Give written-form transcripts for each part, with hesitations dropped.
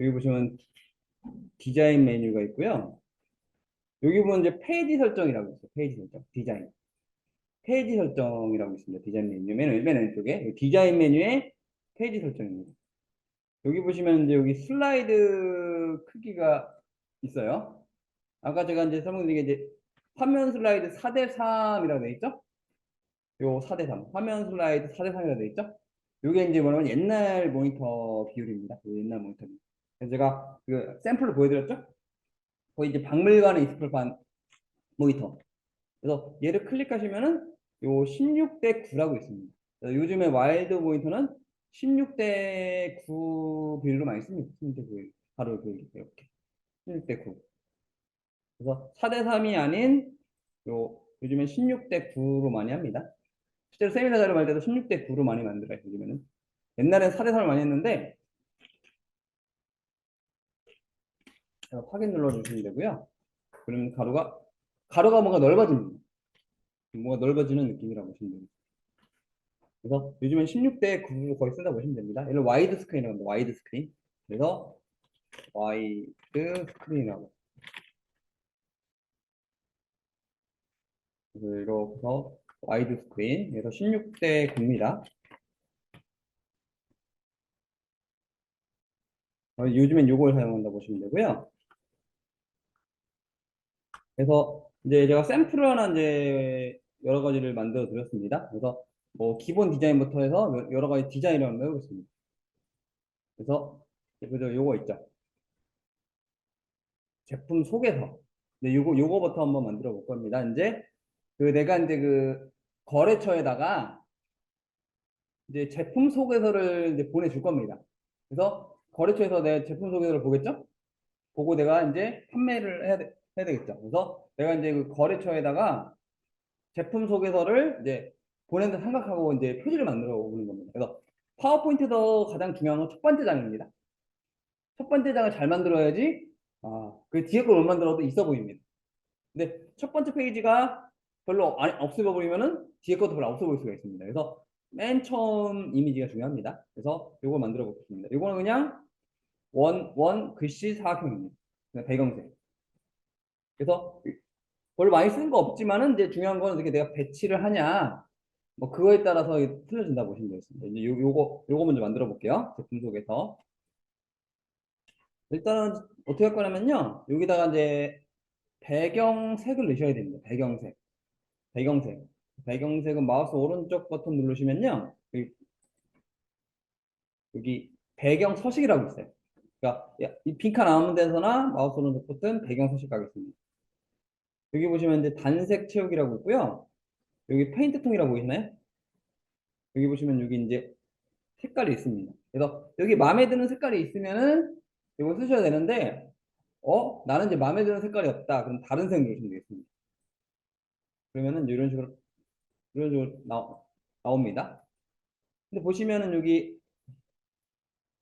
여기 보시면 디자인 메뉴가 있고요. 여기 보면 이제 페이지 설정이라고 있어요. 페이지 설정, 디자인. 페이지 설정이라고 있습니다. 디자인 메뉴 맨 왼쪽에 디자인 메뉴에 페이지 설정입니다. 여기 보시면 이제 여기 슬라이드 크기가 있어요. 아까 제가 이제 설명드린 게 이제 화면 슬라이드 4:3이라고 되어 있죠? 요 4:3. 화면 슬라이드 4:3이라고 되어 있죠? 요게 이제 뭐냐면 옛날 모니터 비율입니다. 옛날 모니터입니다. 그래서 제가 그 샘플을 보여드렸죠? 거기 이제 박물관에 있을 법한 모니터. 그래서 얘를 클릭하시면은 요 16:9라고 있습니다. 요즘에 와일드 모니터는 16:9 비율로 많이 씁니다. 16:9. 바로 이렇게. 16:9. 그래서 4:3이 아닌 요즘엔 16:9로 많이 합니다. 실제로 세미나 자료 할 때도 16:9로 많이 만들어요. 요즘에는. 옛날엔 4:3을 많이 했는데 확인 눌러주시면 되고요. 그러면 가로가 뭔가 넓어집니다. 뭔가 넓어지는 느낌이라고 보시면 됩니다. 그래서 요즘엔 16:9 거의 쓴다고 보시면 됩니다. 얘를 와이드 스크린이라고 합니다. 와이드 스크린. 그래서 와이드 스크린이라고. 그래서 이렇게 해서 와이드 스크린. 그래서 16:9입니다. 요즘엔 요걸 사용한다고 보시면 되고요. 그래서 이제 제가 샘플을 하나 이제 여러 가지를 만들어 드렸습니다. 그래서 뭐 기본 디자인부터 해서 여러 가지 디자인을 한번 해보겠습니다. 그래서 요거 있죠. 제품 소개서. 네, 요거부터 한번 만들어 볼 겁니다. 이제 내가 이제 거래처에다가 이제 제품 소개서를 이제 보내줄 겁니다. 그래서 거래처에서 내 제품 소개서를 보겠죠? 보고 내가 이제 판매를 해야 되겠죠. 그래서 내가 이제 그 거래처에다가 제품 소개서를 이제 보낸다 생각하고 이제 표지를 만들어 보는 겁니다. 그래서 파워포인트도 가장 중요한 건 첫 번째 장입니다. 첫 번째 장을 잘 만들어야지 그 뒤에 걸 못 만들어도 있어 보입니다. 근데 첫 번째 페이지가 별로 없어 보이면은 뒤에 것도 별로 없어 보일 수가 있습니다. 그래서 맨 처음 이미지가 중요합니다. 그래서 이걸 만들어 보겠습니다. 이거는 그냥 원 글씨 사각형입니다. 그냥 배경색. 그래서 별로 많이 쓰는 거 없지만은 이제 중요한 거는 어떻게 내가 배치를 하냐 뭐 그거에 따라서 틀려진다 보시면 되겠습니다. 이제 요거 먼저 만들어 볼게요. 제품 속에서 일단은 어떻게 할 거냐면요. 여기다가 이제 배경색을 넣으셔야 됩니다. 배경색. 배경색은 마우스 오른쪽 버튼 누르시면요. 여기 배경 서식이라고 있어요. 그러니까 이 빈칸 아무 데서나 마우스 오른쪽 버튼 배경 서식 가겠습니다. 여기 보시면 이제 단색 채우기라고 있고요. 여기 페인트 통이라고 보이시나요? 여기 보시면 여기 이제 색깔이 있습니다. 그래서 여기 마음에 드는 색깔이 있으면은 이거 쓰셔야 되는데 나는 이제 마음에 드는 색깔이 없다. 그럼 다른 색 누르시면 되겠습니다. 그러면은 이런 식으로 나옵니다. 근데 보시면은 여기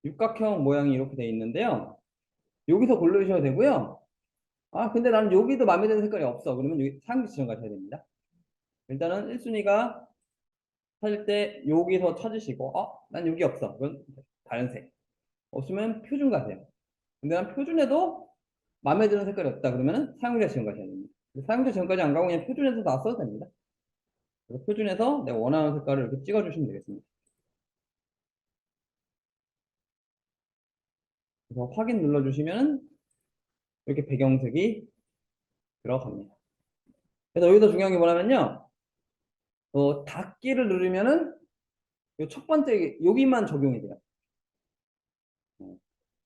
육각형 모양이 이렇게 되어 있는데요. 여기서 고르셔야 되고요. 근데 나는 여기도 마음에 드는 색깔이 없어. 그러면 여기 사용지 지정 가셔야 됩니다. 일단은 1순위가 찾을 때 여기서 찾으시고, 난 여기 없어. 그건 다른 색. 없으면 표준 가세요. 근데 난 표준에도 마음에 드는 색깔이 없다. 그러면은 사용자 지정 가셔야 됩니다. 사용자 지정까지 안 가고 그냥 표준에서 다 써도 됩니다. 그래서 표준에서 내가 원하는 색깔을 이렇게 찍어주시면 되겠습니다. 그래서 확인 눌러주시면 이렇게 배경색이 들어갑니다. 그래서 여기서 중요한 게 뭐냐면요. 닫기를 누르면은 첫 번째 여기만 적용이 돼요.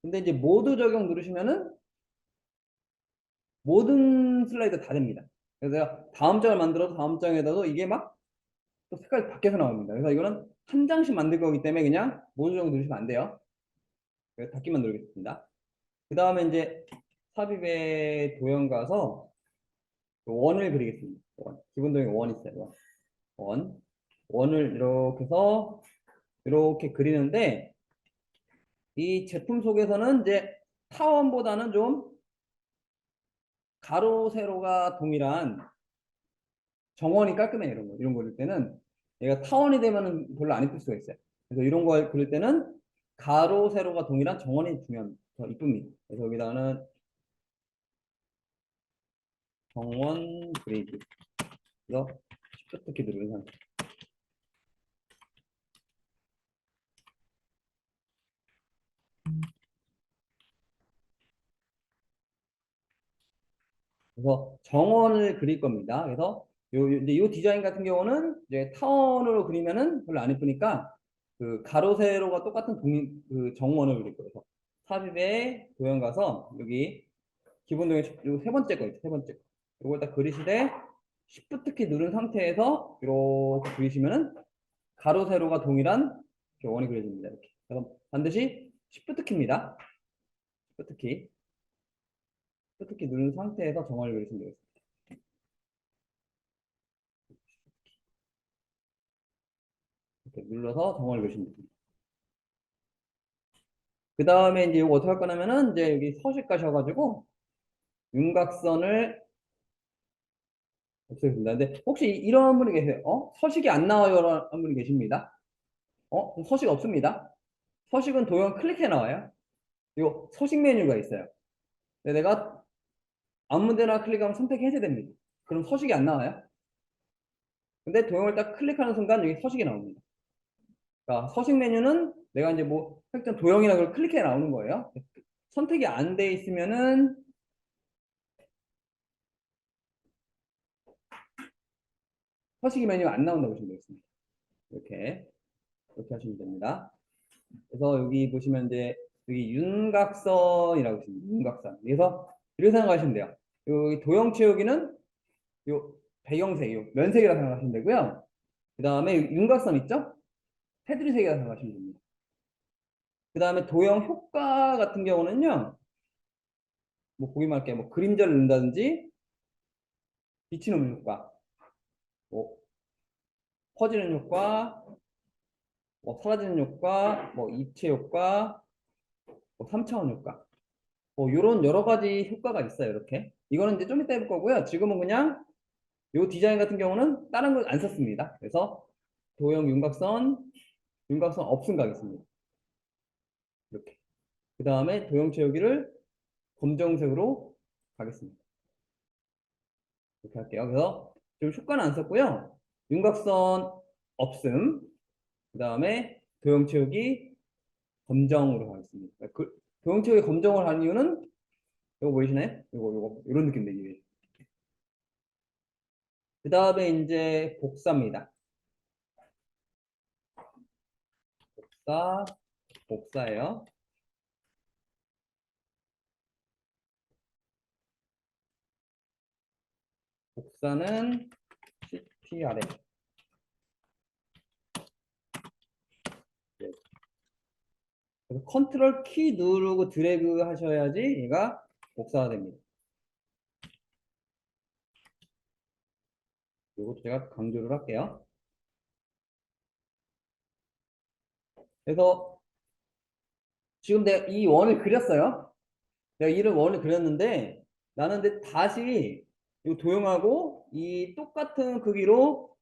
근데 이제 모두 적용 누르시면은 모든 슬라이드 다 됩니다. 그래서 내가 다음 장을 만들어서 다음 장에다도 이게 막 또 색깔이 바뀌어서 나옵니다. 그래서 이거는 한 장씩 만들 거기 때문에 그냥 모두 적용 누르시면 안 돼요. 그래서 닫기만 누르겠습니다. 그 다음에 이제 삽입의 도형 가서 원을 그리겠습니다. 기본 도형에 원 있어요. 원을 이렇게 해서 이렇게 그리는데 이 제품 속에서는 이제 타원보다는 좀 가로 세로가 동일한 정원이 깔끔해 이런 거 그릴 때는 얘가 타원이 되면은 별로 안 이쁠 수가 있어요. 그래서 이런 거 그릴 때는 가로 세로가 동일한 정원이 중요합니다. 더 이쁩니다. 그래서 여기다가는 정원 브레이크. 그래서 Shift 키 누르는 상태. 그래서 정원을 그릴 겁니다. 그래서 이제 요 디자인 같은 경우는 이제 타원으로 그리면은 별로 안 예쁘니까 그 가로 세로가 똑같은 그 정원을 그릴 거예요. 그래서 삽입에 도형 가서 여기 기본 도형 세 번째 거 있죠. 세 번째 거. 이걸 딱 그리시되 Shift 키 누른 상태에서 이렇게 그리시면은 가로 세로가 동일한 이렇게 원이 그려집니다. 이렇게. 그래서 반드시 Shift 키입니다. Shift 키. Shift 키 누른 상태에서 정원을 그리시면 되겠습니다. 이렇게 눌러서 정원을 그리시면 됩니다. 그 다음에 이제 이거 어떻게 할 거냐면은 이제 여기 서식 가셔가지고 윤곽선을 없애겠습니다. 근데 혹시 이런 분이 계세요? 서식이 안 나와요? 라는 분이 계십니다. 서식 없습니다. 서식은 도형 클릭해 나와요. 요 서식 메뉴가 있어요. 근데 내가 아무 데나 클릭하면 선택해야 됩니다. 그럼 서식이 안 나와요. 근데 도형을 딱 클릭하는 순간 여기 서식이 나옵니다. 그러니까 서식 메뉴는 내가 이제 뭐 특정 도형이나 그걸 클릭해 나오는 거예요. 선택이 안 돼 있으면은 서식이 메뉴가 안 나온다고 보시면 되겠습니다. 이렇게 하시면 됩니다. 그래서 여기 보시면 이제 여기 윤곽선이라고 있습니다. 윤곽선. 그래서 이렇게 생각하시면 돼요. 여기 도형 채우기는 요 배경색, 요 면색이라고 생각하시면 되고요. 그 다음에 윤곽선 있죠? 테두리 색이라고 생각하시면 됩니다. 그 다음에 도형 효과 같은 경우는요, 뭐 보기만 할게요. 뭐 그림자를 넣는다든지, 빛이 오는 효과, 뭐 퍼지는 효과, 뭐 사라지는 효과, 뭐 입체 효과, 뭐 3차원 효과. 뭐 이런 여러 가지 효과가 있어요. 이렇게. 이거는 이제 좀 이따 해볼 거고요. 지금은 그냥 이 디자인 같은 경우는 다른 걸 안 썼습니다. 그래서 도형 윤곽선 없음 가겠습니다. 이렇게. 그 다음에 도형 채우기를 검정색으로 가겠습니다. 이렇게 할게요. 그래서 지금 효과는 안 썼고요. 윤곽선 없음. 그 다음에 도형 채우기 검정으로 가겠습니다. 도형 채우기 검정을 하는 이유는 이거 보이시나요? 이거 이런 느낌 내기 위해. 그 다음에 이제 복사입니다. 복사예요. 복사는 CTRL. 네. 그래서 컨트롤 키 누르고 드래그 하셔야지 얘가 복사가 됩니다. 이것도 제가 강조를 할게요. 그래서 지금 내가 이 원을 그렸어요. 내가 이런 원을 그렸는데 나는 근데 다시 이 도형하고 이 똑같은 크기로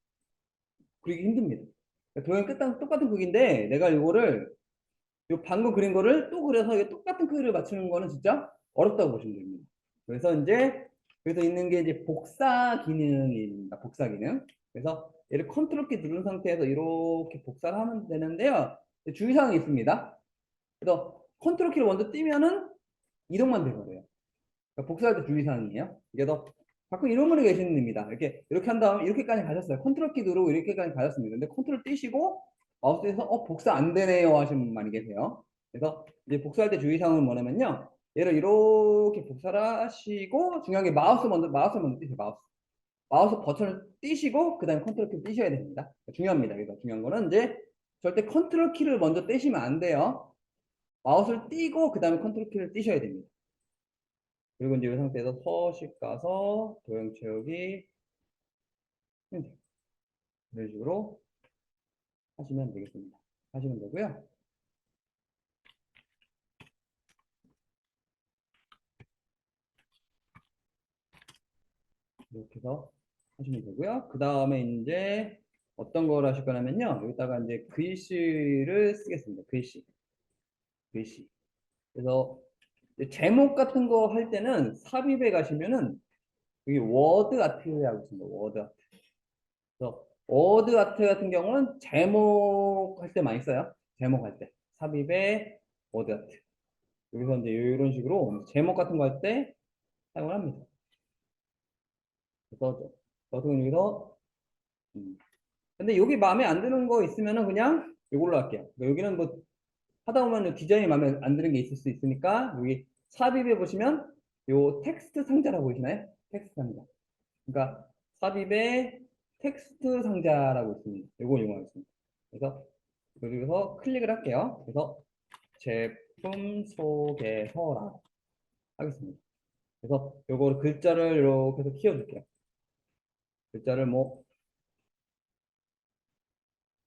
그리기 힘듭니다. 도형 끝랑 똑같은 크기인데 내가 이거를 요 방금 그린 거를 또 그려서 이게 똑같은 크기를 맞추는 거는 진짜 어렵다고 보시면 됩니다. 그래서 있는 게 이제 복사 기능입니다. 복사 기능. 그래서 얘를 컨트롤 키 누른 상태에서 이렇게 복사를 하면 되는데요. 주의사항이 있습니다. 그래서 컨트롤 키를 먼저 띄면은 이동만 되거든요. 그러니까 복사할 때 주의사항이에요. 이게 더 가끔 이런 분이 계시는 겁니다. 이렇게 한 다음에 이렇게까지 가셨어요. 컨트롤 키 누르고 이렇게까지 가셨습니다. 근데 컨트롤 띄시고 마우스에서 복사 안 되네요 하시는 분 많이 계세요. 그래서 이제 복사할 때 주의사항은 뭐냐면요. 얘를 이렇게 복사를 하시고 중요한 게 마우스 먼저 띄세요. 마우스 버튼을 띄시고 그 다음에 컨트롤 키를 띄셔야 됩니다. 중요합니다. 그래서 중요한 거는 이제 절대 컨트롤 키를 먼저 떼시면 안 돼요. 마우스를 띄고 그 다음에 컨트롤 키를 띄셔야 됩니다. 그리고 이제 이 상태에서 서식 가서 도형 채우기 이런 식으로 하시면 되겠습니다. 하시면 되고요. 이렇게 해서 하시면 되고요. 그 다음에 이제 어떤 걸 하실 거냐면요. 여기다가 이제 글씨를 쓰겠습니다. 글씨. 그래서 제목 같은 거 할 때는 삽입에 가시면은 여기 워드 아트라고 있습니다. 워드 아트. 그래서 워드 아트 같은 경우는 제목 할 때 많이 써요. 제목 할 때. 삽입에 워드 아트. 여기서 이제 이런 식으로 제목 같은 거 할 때 사용을 합니다. 그래서 저 같은 경우는 여기서 근데 여기 마음에 안 드는 거 있으면은 그냥 이걸로 할게요. 여기는 뭐 하다 보면 디자인이 마음에 안 드는 게 있을 수 있으니까 여기 삽입에 보시면 요 텍스트 상자라고 보시나요? 텍스트 상자. 그러니까 삽입에 텍스트 상자라고 있습니다. 요거 이용하겠습니다. 그래서 여기서 클릭을 할게요. 그래서 제품 소개서라 하겠습니다. 그래서 요거 글자를 이렇게 해서 키워줄게요. 글자를 뭐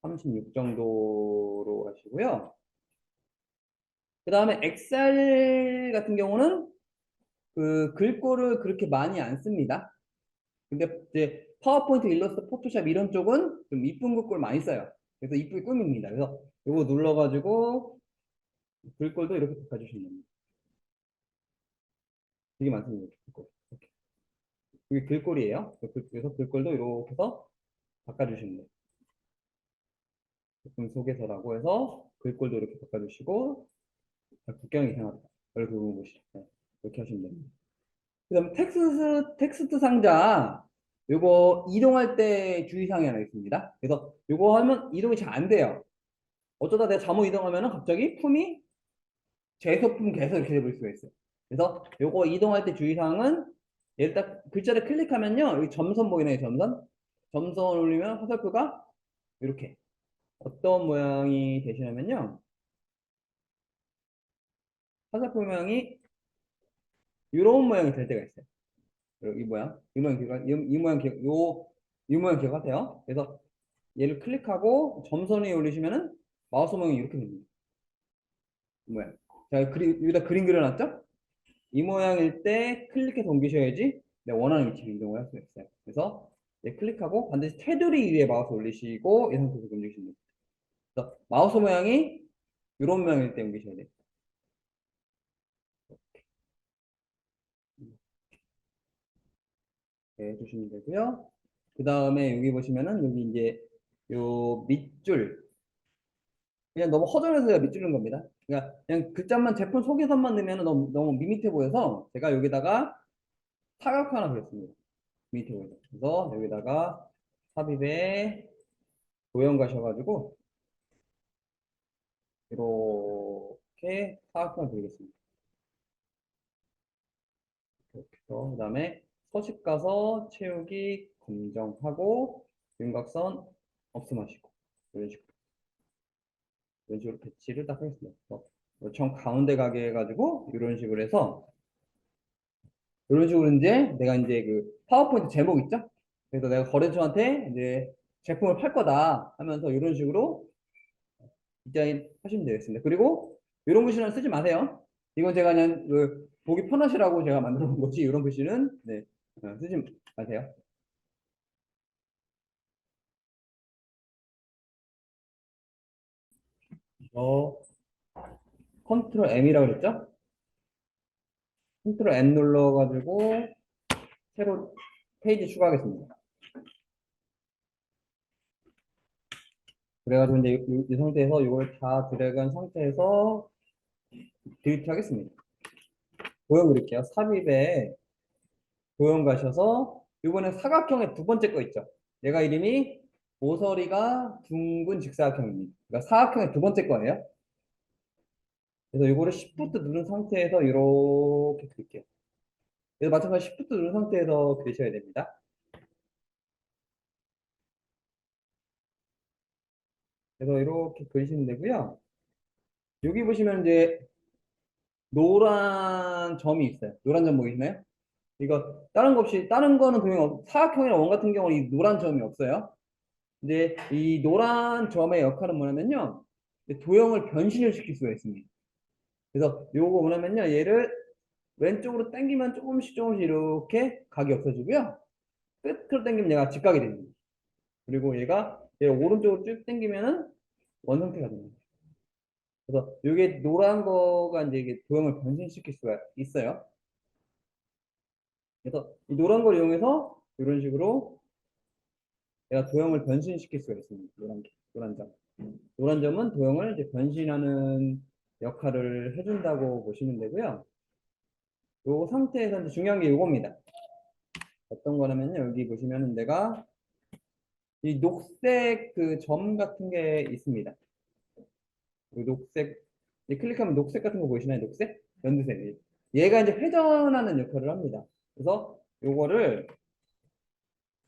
36 정도로 하시고요. 그 다음에 엑셀 같은 경우는 그 글꼴을 그렇게 많이 안 씁니다. 근데 이제 파워포인트, 일러스트, 포토샵 이런 쪽은 좀 이쁜 글꼴 많이 써요. 그래서 이쁘게 꾸밉니다. 그래서 이거 눌러가지고 글꼴도 이렇게 바꿔주시면 됩니다. 되게 많습니다. 글꼴. 이렇게. 이게 글꼴이에요. 그래서 글꼴도 이렇게 해서 바꿔주시면 돼요. 제품 소개서라고 해서 글꼴도 이렇게 바꿔주시고 국경이 이상하다. 이렇게 부분 보시죠. 네. 이렇게 하시면 됩니다. 그 다음 텍스트 상자 요거 이동할 때 주의사항이 하나 있습니다. 그래서 요거 하면 이동이 잘 안 돼요. 어쩌다 내가 잘못 이동하면 갑자기 품이 재소품 계속 이렇게 돼버릴 수가 있어요. 그래서 요거 이동할 때 주의사항은 일단 글자를 클릭하면요. 여기 점선 보이네요. 점선. 점선 올리면 화살표가 이렇게 어떤 모양이 되시냐면요. 화살표 모양이 이런 모양이 될 때가 있어요. 이 모양, 이 모양 기억, 이 모양 기억, 이 모양 기억하세요. 그래서 얘를 클릭하고 점선 위에 올리시면은 마우스 모양이 이렇게 됩니다. 이 모양. 자, 여기다 그림 그려놨죠? 이 모양일 때 클릭해서 옮기셔야지 내가 원하는 위치로 이동을 할 수 있어요. 그래서 얘 클릭하고 반드시 테두리 위에 마우스 올리시고 이 상태에서 움직이시면 됩니다. 그래서 마우스 모양이 이런 모양일 때 옮기셔야 돼요. 네, 해주시면 되고요. 그 다음에 여기 보시면은 여기 이제 요 밑줄 그냥 너무 허전해서 밑줄인 겁니다. 그러니까 그냥 글자만 제품 소개서만 넣으면 너무 밋밋해 보여서 제가 여기다가 사각 하나 그렸습니다. 밋밋해 보여서. 그래서 여기다가 삽입에 도형 가셔가지고 이렇게 사각 하나 그리겠습니다. 이렇게 해서 그다음에 서식 가서 채우기 검정하고 윤곽선 없음하시고 이런 식으로 배치를 딱 하겠습니다. 정 가운데 가게 해가지고 이런 식으로 해서 이런 식으로 이제 내가 이제 그 파워포인트 제목 있죠? 그래서 내가 거래처한테 이제 제품을 팔 거다 하면서 이런 식으로 디자인 하시면 되겠습니다. 그리고 이런 글씨는 쓰지 마세요. 이건 제가 그냥 그 보기 편하시라고 제가 만들어 놓은 거지 이런 글씨는 네, 쓰지 마세요. 어, 컨트롤 M이라고 그랬죠? 컨트롤 M 눌러가지고 새로 페이지 추가하겠습니다. 그래가지고 이제 이 상태에서 이걸 다 드래그한 상태에서 딜리트 하겠습니다. 도형 그릴게요. 삽입에 도형 가셔서 이번에 사각형의 두 번째 거 있죠. 얘가 이름이 모서리가 둥근 직사각형입니다. 그러니까 사각형의 두 번째 거예요. 그래서 이거를 Shift 누른 상태에서 이렇게 그릴게요. 그래서 마찬가지로 Shift 누른 상태에서 그리셔야 됩니다. 그래서 이렇게 그리시면 되고요. 여기 보시면 이제 노란 점이 있어요. 노란 점 보이시나요? 이거 다른 거 없이 다른 거는 그냥 사각형이나 원 같은 경우는 이 노란 점이 없어요. 근데 이 노란 점의 역할은 뭐냐면요. 도형을 변신을 시킬 수가 있습니다. 그래서 요거 뭐냐면요. 얘를 왼쪽으로 당기면 조금씩 이렇게 각이 없어지고요. 끝으로 당기면 얘가 직각이 됩니다. 그리고 얘가 오른쪽으로 쭉 당기면은 원상태가 됩니다. 그래서 이게 노란 거가 이제 이게 도형을 변신시킬 수가 있어요. 그래서 이 노란 걸 이용해서 이런 식으로 내가 도형을 변신시킬 수가 있습니다. 노란 점. 노란 점은 도형을 이제 변신하는 역할을 해준다고 보시면 되고요. 이 상태에서 이제 중요한 게 이겁니다. 어떤 거냐면요. 여기 보시면은 내가 이 녹색 그 점 같은 게 있습니다. 이 녹색, 클릭하면 녹색 같은 거 보이시나요? 녹색? 연두색. 얘가 이제 회전하는 역할을 합니다. 그래서 요거를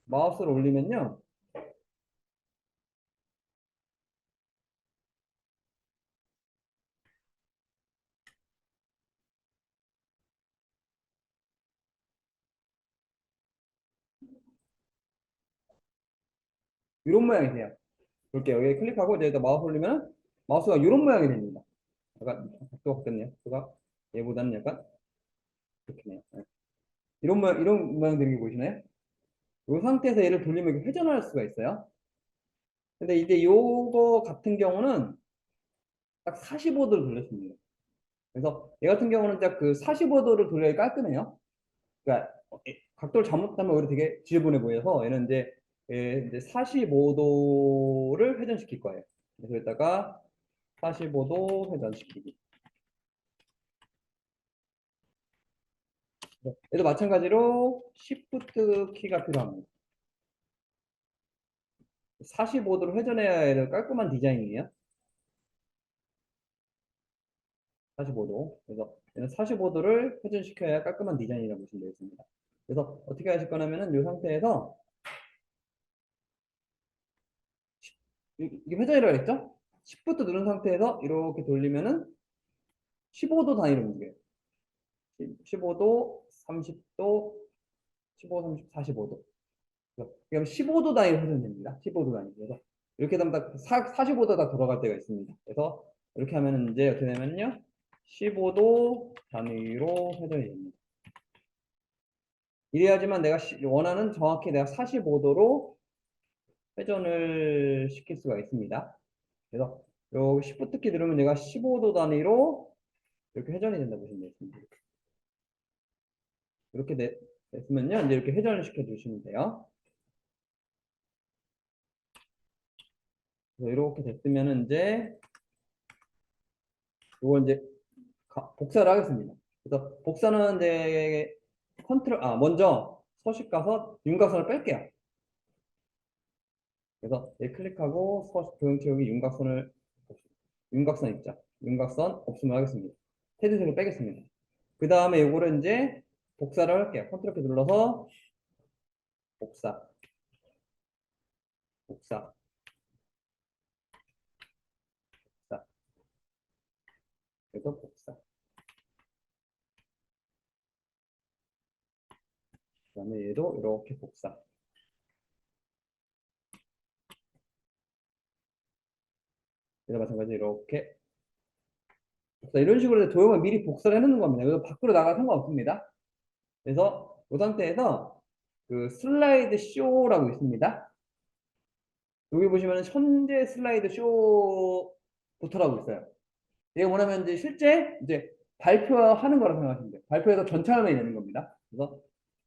마우스를 올리면요. 이런 모양이 돼요. 그렇게 여기 클릭하고 이제 마우스 올리면 마우스가 이런 모양이 됩니다. 약간 각도가 바뀌었네요. 각도가 얘보다는 약간 이렇게네요. 네. 이런 모양 되는 게 보이시나요? 이 상태에서 얘를 돌리면 이렇게 회전할 수가 있어요. 근데 이제 요거 같은 경우는 딱 45도를 돌렸습니다. 그래서 얘 같은 경우는 딱 그 45도를 돌려야 깔끔해요. 그러니까 각도를 잘못하면 오히려 되게 지저분해 보여서 얘는 이제, 이제 45도를 회전시킬 거예요. 그래서 여기다가 45도 회전시키기. 얘도 마찬가지로 Shift 키가 필요합니다. 45도로 회전해야 얘를 깔끔한 디자인이에요. 45도. 그래서 얘는 45도를 회전시켜야 깔끔한 디자인이라고 보시면 되겠습니다. 그래서 어떻게 하실 거냐면은 이 상태에서 이게 회전이라고 했죠? Shift 누른 상태에서 이렇게 돌리면은 15도 단위로 움직여요. 15도, 30도, 15, 30, 45도. 그럼 15도 단위로 회전됩니다. 15도 단위. 그래서 이렇게 되면 딱 45도 다 돌아갈 때가 있습니다. 그래서 이렇게 하면 이제 어떻게 되면요. 15도 단위로 회전이 됩니다. 이래야지만 내가 원하는 정확히 내가 45도로 회전을 시킬 수가 있습니다. 그래서 요 Shift 키 누르면 내가 15도 단위로 이렇게 회전이 된다고 보시면 되겠습니다. 이렇게 됐으면요. 이제 이렇게 회전을 시켜 주시면 돼요. 그래서 이렇게 됐으면은 이제 이걸 이제 복사를 하겠습니다. 그래서 복사는 이제 먼저 서식 가서 윤곽선을 뺄게요. 그래서 예, 클릭하고 도형 채우기 윤곽선 있죠. 윤곽선 없으면 하겠습니다. 테두색을 빼겠습니다. 그 다음에 요거를 이제 복사를 할게요. 컨트롤 키 눌러서 복사, 복사, 복사. 그래서 복사. 그 다음에 얘도 이렇게 복사. 얘도 마찬가지 이렇게 복사. 이런 식으로 도형을 미리 복사를 해놓는 겁니다. 그래서 밖으로 나가 상관없습니다. 그래서 이 상태에서 그 슬라이드 쇼라고 있습니다. 여기 보시면 현재 슬라이드 쇼부터라고 있어요. 이게 뭐냐면 이제 실제 이제 발표하는 거라고 생각하시면 돼요. 발표해서 전체 화면이 되는 겁니다. 그래서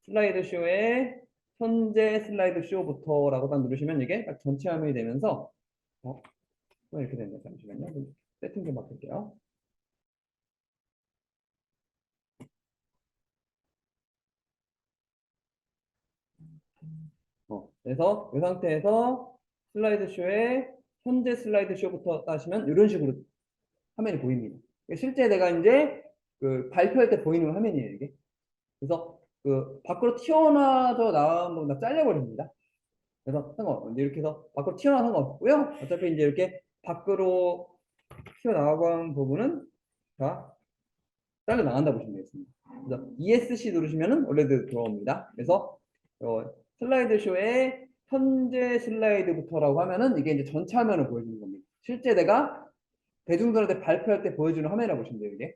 슬라이드 쇼에 현재 슬라이드 쇼부터라고 딱 누르시면 이게 딱 전체 화면이 되면서 이렇게 됩니다. 잠시만요. 세팅 좀 바꿀게요. 그래서 이 상태에서 슬라이드 쇼에 현재 슬라이드 쇼부터 따시면 이런 식으로 화면이 보입니다. 실제 내가 이제 그 발표할 때 보이는 화면이에요, 이게. 그래서 그 밖으로 튀어나와서 나오면 나 잘려버립니다. 그래서 이렇게 해서 밖으로 튀어나와 상관없고요. 어차피 이제 이렇게 밖으로 튀어나간 부분은 다 잘려 나간다 보시면 되겠습니다. 그래서 ESC 누르시면은 원래대로 들어옵니다. 그래서 슬라이드 쇼에 현재 슬라이드부터라고 하면은 이게 이제 전체 화면을 보여주는 겁니다. 실제 내가 대중들한테 발표할 때 보여주는 화면이라고 보시면 돼요, 이게.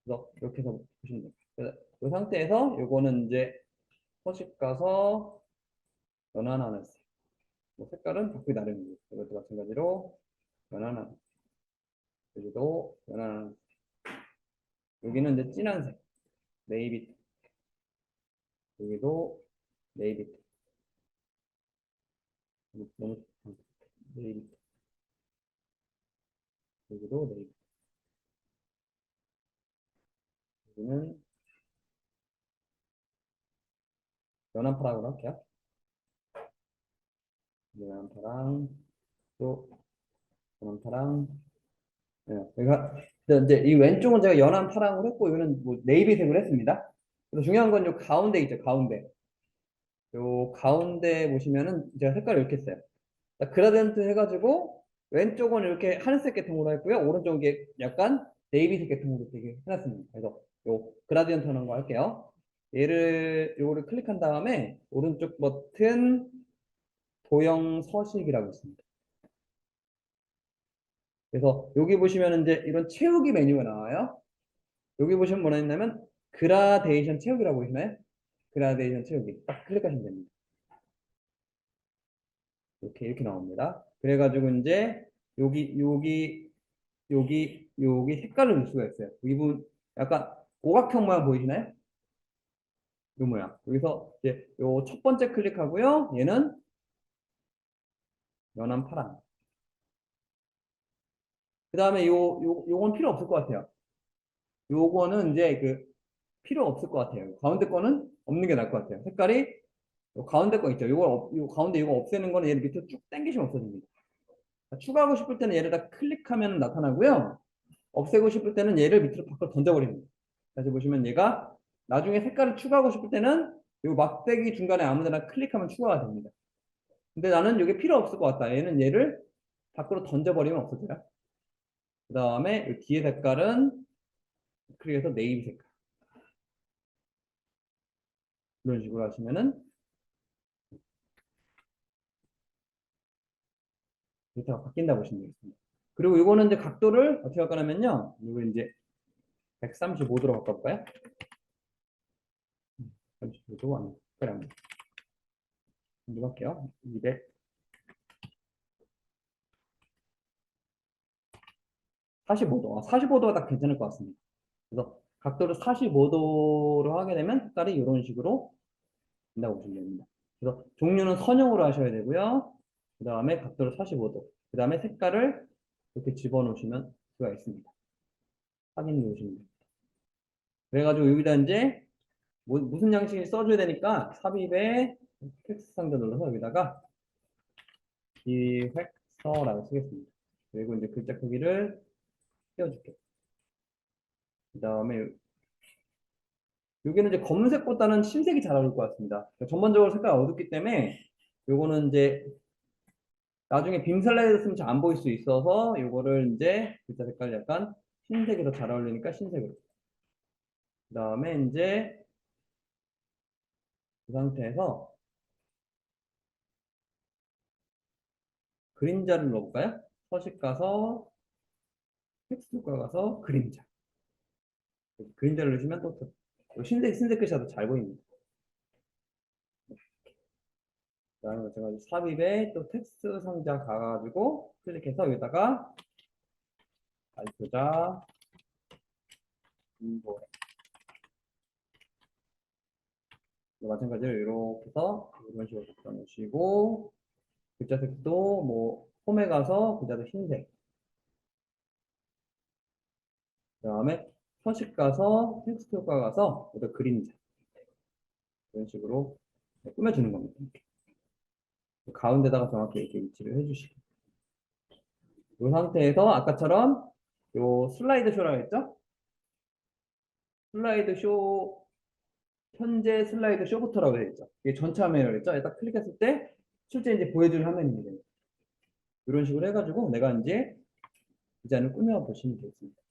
그래서 이렇게 해서 보시면 돼요. 그래서 이 상태에서 요거는 이제 서식 가서 연환하는 색. 뭐 색깔은 바꾸기 나름입니다. 이것도 마찬가지로 연환하는. 여기도 연한, 여기는 이제 진한색, 네이비, 여기도 네이비, 너무 네이비, 여기도 네이비, 여기는 연한 파랑으로 할게요. 연한 파랑, 또 연한 파랑. 네, 그러니까 이제 이 왼쪽은 제가 연한 파랑으로 했고, 이거는 뭐 네이비색으로 했습니다. 그래서 중요한 건 요 가운데 있죠, 가운데. 요 가운데 보시면은 제가 색깔을 이렇게 했어요. 그라디언트 해가지고 왼쪽은 이렇게 하늘색 계통으로 했고요. 오른쪽은 이게 약간 네이비색 계통으로 되게 해놨습니다. 그래서 요 그라디언트 하는 거 할게요. 요거를 클릭한 다음에 오른쪽 버튼 도형 서식이라고 있습니다. 그래서 여기 보시면 이제 이런 채우기 메뉴가 나와요. 여기 보시면 뭐가 있냐면 그라데이션 채우기라고 보시나요? 그라데이션 채우기 딱 클릭하시면 됩니다. 이렇게 나옵니다. 그래가지고 이제 여기 색깔을 넣을 수가 있어요. 이 부분 약간 오각형 모양 보이시나요? 이 모양. 여기서 이제 요 첫 번째 클릭하고요. 얘는 연한 파랑. 그 다음에 요건 필요 없을 것 같아요. 요거는 이제 필요 없을 것 같아요. 가운데 거는 없는 게 나을 것 같아요. 색깔이 요 가운데 거 있죠. 요 가운데 이거 없애는 거는 얘를 밑으로 쭉 당기시면 없어집니다. 추가하고 싶을 때는 얘를 다 클릭하면 나타나고요. 없애고 싶을 때는 얘를 밑으로 밖으로 던져버립니다. 다시 보시면 얘가 나중에 색깔을 추가하고 싶을 때는 이 막대기 중간에 아무데나 클릭하면 추가가 됩니다. 근데 나는 이게 필요 없을 것 같다. 얘를 밖으로 던져버리면 없어져요. 그 다음에 뒤에 색깔은 그래서 네이비 색깔. 이런 식으로 하시면은 데이터가 바뀐다 보시면 되겠습니다. 그리고 이거는 이제 각도를 어떻게 할 거냐면요. 이거 이제 135도로 바꿔볼까요? 135도 아니, 특별히 안 돼. 이거 할게요. 200. 45도. 45도가 딱 괜찮을 것 같습니다. 그래서 각도를 45도로 하게 되면 색깔이 이런 식으로 된다고 보시면 됩니다. 그래서 종류는 선형으로 하셔야 되고요. 그 다음에 각도를 45도. 그 다음에 색깔을 이렇게 집어넣으시면 수가 있습니다. 확인 누르시면 됩니다. 그래가지고 여기다 이제 무슨 양식을 써줘야 되니까 삽입에 텍스트 상자 눌러서 여기다가 기획서라고 쓰겠습니다. 그리고 이제 글자 크기를 띄워줄게요. 그 다음에 여기는 이제 검은색보다는 흰색이 잘 어울릴 것 같습니다. 전반적으로 색깔이 어둡기 때문에 요거는 이제 나중에 빔 슬라이드 쓰면 잘 안 보일 수 있어서 요거를 이제 글자 색깔 약간 흰색이 더 잘 어울리니까 흰색으로. 그 다음에 이제 그 상태에서 그림자를 넣어볼까요? 서식 가서 텍스트 효과 가서 그림자. 그림자를 넣으시면 또 흰색 글씨가 더 잘 보입니다. 그 다음에 제가 삽입에 또 텍스트 상자 가가지고 클릭해서 여기다가 발표자 인보에 마찬가지로 이렇게 해서 이런 식으로 바꿔놓으시고 글자 색도 뭐 홈에 가서 글자도 흰색 그 다음에 서식 가서 텍스트 효과 가서 여기다 그림자 이런 식으로 꾸며주는 겁니다. 가운데다가 정확히 이렇게 위치를 해주시고 이 상태에서 아까처럼 요 슬라이드 쇼라고 했죠? 슬라이드 쇼 현재 슬라이드 쇼부터라고 되어 있죠. 이게 전체 화면이라고 했죠. 딱 클릭했을 때 실제 이제 보여주는 화면입니다. 이런 식으로 해가지고 내가 이제 디자인을 꾸며 보시면 되겠습니다.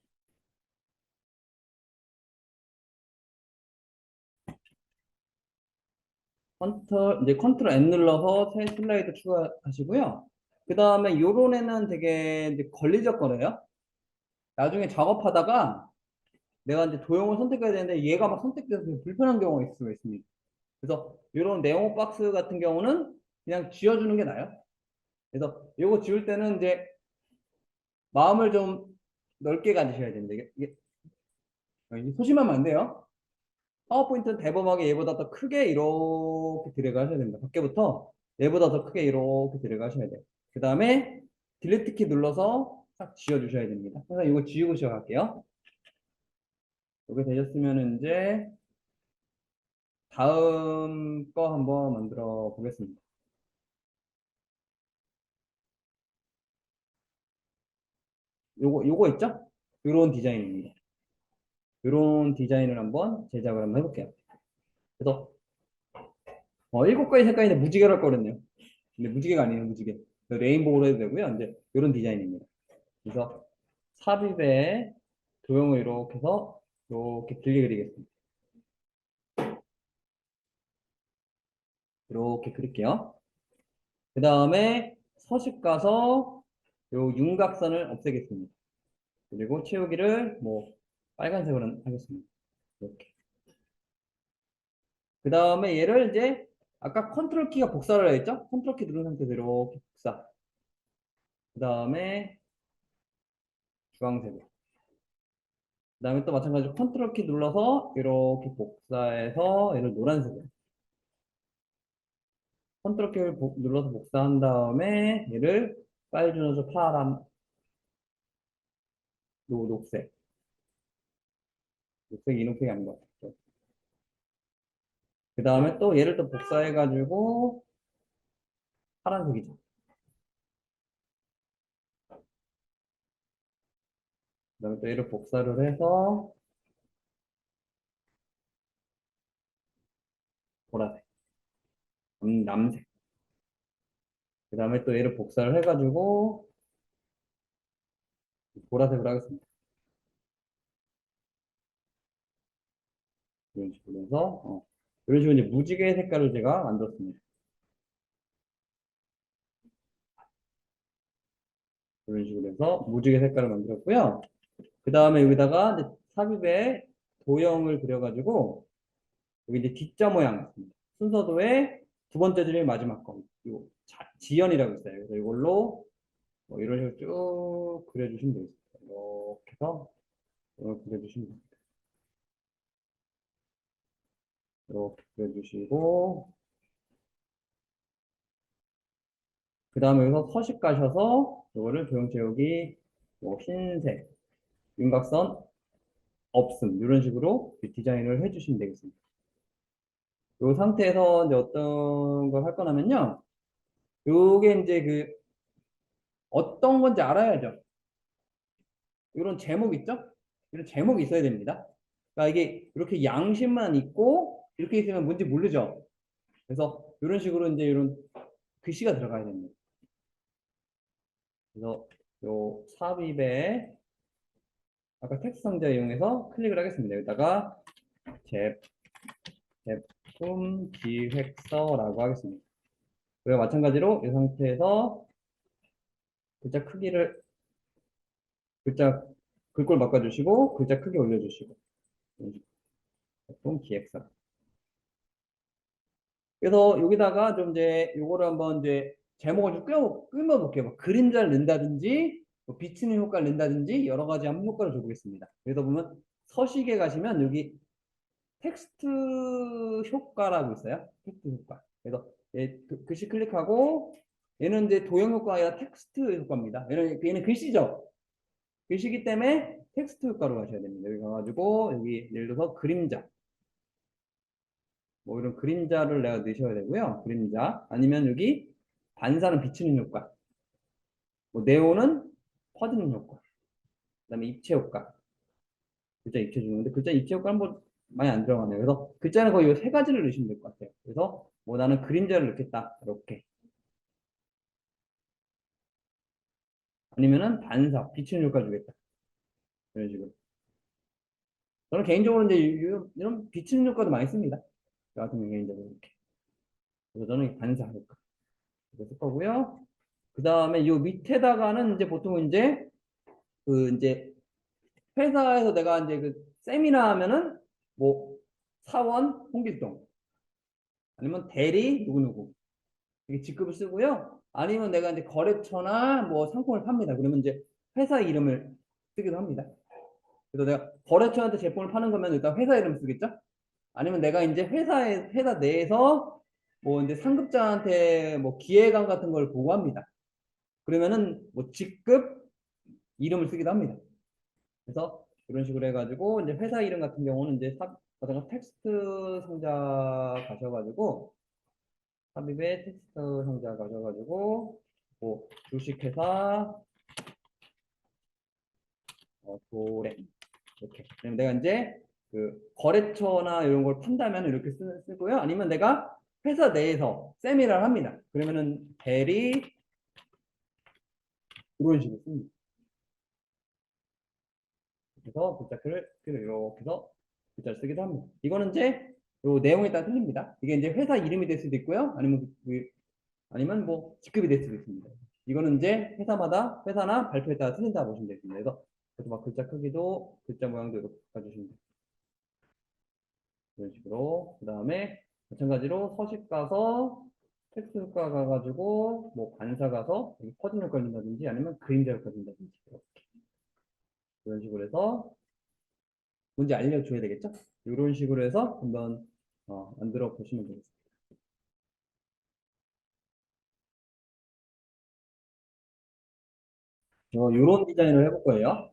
컨트롤 N 눌러서 새 슬라이드 추가하시고요. 그 다음에 요런 애는 되게 이제 걸리적거려요. 나중에 작업하다가 내가 이제 도형을 선택해야 되는데 얘가 막 선택돼서 불편한 경우가 있을 수가 있습니다. 그래서 이런 네모 박스 같은 경우는 그냥 지워주는 게 나아요. 그래서 이거 지울 때는 이제 마음을 좀 넓게 가주셔야 됩니다. 이게 소심하면 안 돼요. 파워포인트는 대범하게 얘보다 더 크게 이렇게 드래그 하셔야 됩니다. 밖에부터 얘보다 더 크게 이렇게 드래그 하셔야 돼요. 그 다음에 딜리트 키 눌러서 딱 지워주셔야 됩니다. 그래서 이거 지우고 시작할게요. 이게 되셨으면 이제 다음 거 한번 만들어 보겠습니다. 요거 있죠? 요런 디자인입니다. 요런 디자인을 한번 제작을 한번 해볼게요. 그래서 7가지 색깔인데 무지개로 할 거랬네요. 근데 무지개가 아니에요, 무지개. 레인보우로 해도 되고요. 이제 요런 디자인입니다. 그래서 삽입에 도형을 이렇게 해서 이렇게 길게 그리겠습니다. 이렇게 그릴게요. 그 다음에 서식 가서 요 윤곽선을 없애겠습니다. 그리고 채우기를 뭐 빨간색으로 하겠습니다. 이렇게. 그 다음에 얘를 이제 아까 컨트롤 키가 복사를 했죠? 컨트롤 키 누른 상태에서 이렇게 복사. 그 다음에 주황색으로. 그 다음에 또 마찬가지로 컨트롤 키 눌러서 이렇게 복사해서 얘를 노란색으로. 컨트롤 키를 눌러서 복사한 다음에 얘를 사이즈 넣어서 파란, 녹색. 녹색, 이녹색이 아닌 것 같아요. 그 다음에 또 얘를 또 복사해가지고 파란색이죠. 그 다음에 또 얘를 복사를 해서 보라색, 남색. 그 다음에 또 얘를 복사를 해가지고 보라색으로 하겠습니다. 이런 식으로 해서 이런 식으로 이제 무지개 색깔을 제가 만들었습니다. 이런 식으로 해서 무지개 색깔을 만들었고요. 그 다음에 여기다가 이제 삽입에 도형을 그려가지고 여기 이제 뒷자 모양 있습니다. 순서도의 두 번째 줄이 마지막 거. 요 지연이라고 있어요. 그래서 이걸로 뭐 이런 식으로 쭉 그려주시면 되겠습니다. 이렇게 해서 이걸 그려주시면 됩니다. 이렇게 그려주시고 그 다음에 여기서 서식 가셔서 이거를 도형 채우기 뭐 흰색 윤곽선 없음 이런 식으로 디자인을 해주시면 되겠습니다. 이 상태에서 이제 어떤 걸 할 거냐면요. 요게 이제 그 어떤 건지 알아야죠. 이런 제목 있죠? 이런 제목이 있어야 됩니다. 그러니까 이게 이렇게 양심만 있고 이렇게 있으면 뭔지 모르죠. 그래서 이런 식으로 이제 이런 글씨가 들어가야 됩니다. 그래서 요 삽입에 아까 텍스트 상자 이용해서 클릭을 하겠습니다. 여기다가 제품 기획서라고 하겠습니다. 그리고 마찬가지로 이 상태에서 글자 크기를 글자 글꼴 바꿔주시고 글자 크기 올려주시고 제품 기획서. 그래서 여기다가 좀 이제 요거를 한번 이제 제목을 좀 끌어 볼게요. 뭐 그림자를 넣는다든지 뭐 비치는 효과를 넣는다든지 여러 가지 한번 효과를 줘보겠습니다. 그래서 보면 서식에 가시면 여기 텍스트 효과라고 있어요. 텍스트 효과. 그래서 글씨 클릭하고 얘는 이제 도형 효과가 아니라 텍스트 효과입니다. 얘는 글씨죠. 글씨기 때문에 텍스트 효과로 가셔야 됩니다. 여기 가가지고 여기 예를 들어서 그림자 뭐 이런 그림자를 내가 넣으셔야 되고요. 그림자 아니면 여기 반사는 비치는 효과 뭐 네오는 퍼지는 효과 그다음에 입체 효과 글자 입체 주는데 글자 입체 효과는 뭐 많이 안 들어가네요. 그래서 글자는 거의 이 세 가지를 넣으시면 될 것 같아요. 그래서 뭐 나는 그림자를 넣겠다 이렇게 아니면은 반사 비치는 효과 주겠다 이런 식으로 저는 개인적으로 이제 이런 비치는 효과도 많이 씁니다. 저 같은 경우 개인적으로 이렇게 그래서 저는 반사 효과 이렇게 쓸 거고요. 그 다음에 요 밑에다가는 이제 보통 이제 그 이제 회사에서 내가 이제 그 세미나 하면은 뭐 사원 홍길동 아니면 대리 누구누구 이렇게 직급을 쓰고요. 아니면 내가 이제 거래처나 뭐 상품을 팝니다. 그러면 이제 회사 이름을 쓰기도 합니다. 그래서 내가 거래처한테 제품을 파는 거면 일단 회사 이름 쓰겠죠? 아니면 내가 이제 회사 내에서 뭐 이제 상급자한테 뭐 기획안 같은 걸 보고합니다. 그러면은 뭐 직급 이름을 쓰기도 합니다. 그래서 이런 식으로 해가지고 이제 회사 이름 같은 경우는 이제 가다가 텍스트 상자 가셔가지고 삽입에 텍스트 상자 가셔가지고 뭐 주식회사 도래 이렇게. 그럼 내가 이제 그 거래처나 이런 걸 판다면 이렇게 쓰고요. 아니면 내가 회사 내에서 세미나를 합니다. 그러면은 대리 이런 식으로 씁니다. 그래서 글자를 이렇게 해서 글자를 쓰기도 합니다. 이거는 이제 요 내용에 따라 틀립니다. 이게 이제 회사 이름이 될 수도 있고요. 아니면 뭐 직급이 될 수도 있습니다. 이거는 이제 회사나 발표에 따라 틀린다 보시면 되겠습니다. 그래서 막 글자 크기도 글자 모양도 이렇게 바꿔주시면 됩니다. 이런 식으로. 그 다음에 마찬가지로 서식 가서 텍스트 효과 가가지고 뭐 반사 가서 퍼진 효과 준다든지 아니면 그림자 효과 준다든지 이런 식으로 해서 뭔지 알려줘야 되겠죠? 이런 식으로 해서 한번 만들어 보시면 되겠습니다. 이런 디자인을 해볼 거예요.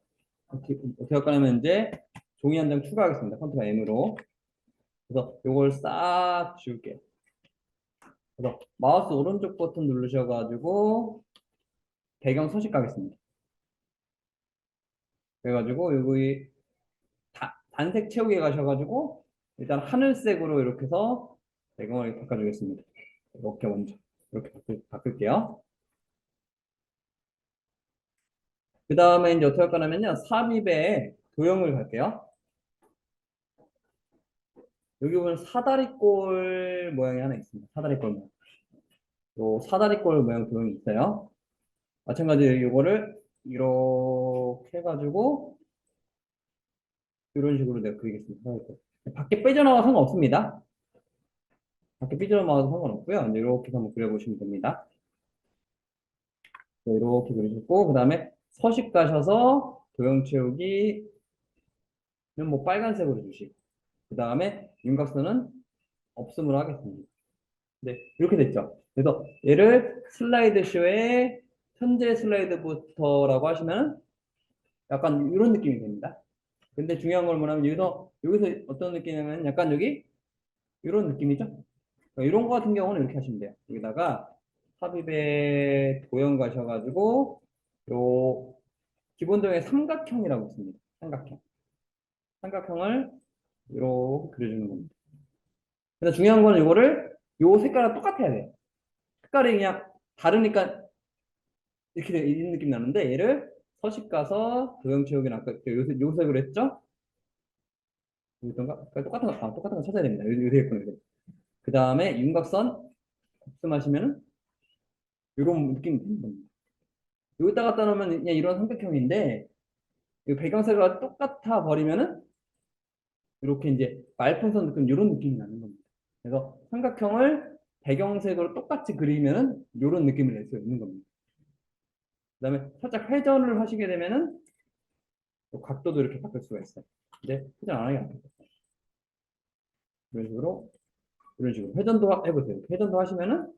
어떻게 할 거냐면 이제 종이 한 장 추가하겠습니다. 컨트롤 M으로. 그래서 이걸 싹 지울게요. 그래서 마우스 오른쪽 버튼 누르셔가지고 배경 서식 가겠습니다. 그래가지고 여기 단색 채우기에 가셔가지고 일단 하늘색으로 이렇게 해서 배경을 바꿔주겠습니다. 이렇게 먼저 이렇게 바꿀게요. 그 다음에 이제 어떻게 할 거냐면요. 삽입에 도형을 갈게요. 여기 보면 사다리꼴 모양이 하나 있습니다. 사다리꼴 모양. 요 사다리꼴 모양 도형이 있어요. 마찬가지로 이거를 이렇게 해가지고 이런 식으로 내가 그리겠습니다. 밖에 빼져나와 상관없습니다. 밖에 삐져나와도 상관없고요. 이제 이렇게 해서 한번 그려보시면 됩니다. 이렇게 그리셨고, 그 다음에 서식 가셔서 도형 채우기는 뭐 빨간색으로 주시고, 그 다음에 윤곽선은 없음으로 하겠습니다. 네, 이렇게 됐죠. 그래서 얘를 슬라이드 쇼의 현재 슬라이드부터라고 하시면 약간 이런 느낌이 됩니다. 근데 중요한 건 뭐냐면 여기서 어떤 느낌이냐면 약간 여기 이런 느낌이죠. 이런 거 같은 경우는 이렇게 하시면 돼요. 여기다가 삽입에 도형 가셔가지고 요 기본적인 삼각형이라고 있습니다. 삼각형을 이렇게 그려주는 겁니다. 근데 중요한 거는 이거를 요 색깔과 똑같아야 돼요. 색깔이 그냥 다르니까 이렇게 이런 느낌 나는데 얘를 서식 가서 도형 채우기는 아까 요 색으로 했죠? 여기던가? 똑같은 거 찾아야 됩니다. 요색이었구나. 그 다음에 윤곽선 말씀하시면은 이런 느낌이 드는 겁니다. 여기다 갖다 놓으면 그냥 이런 삼각형인데 이 배경색과 똑같아 버리면은 이렇게 이제 말풍선 느낌 이런 느낌이 나는 겁니다. 그래서 삼각형을 배경색으로 똑같이 그리면은 이런 느낌을 낼 수 있는 겁니다. 그다음에 살짝 회전을 하시게 되면은 각도도 이렇게 바꿀 수가 있어요. 근데 회전 안 하게 안 돼요. 이런 식으로 회전도 해보세요. 회전도 하시면은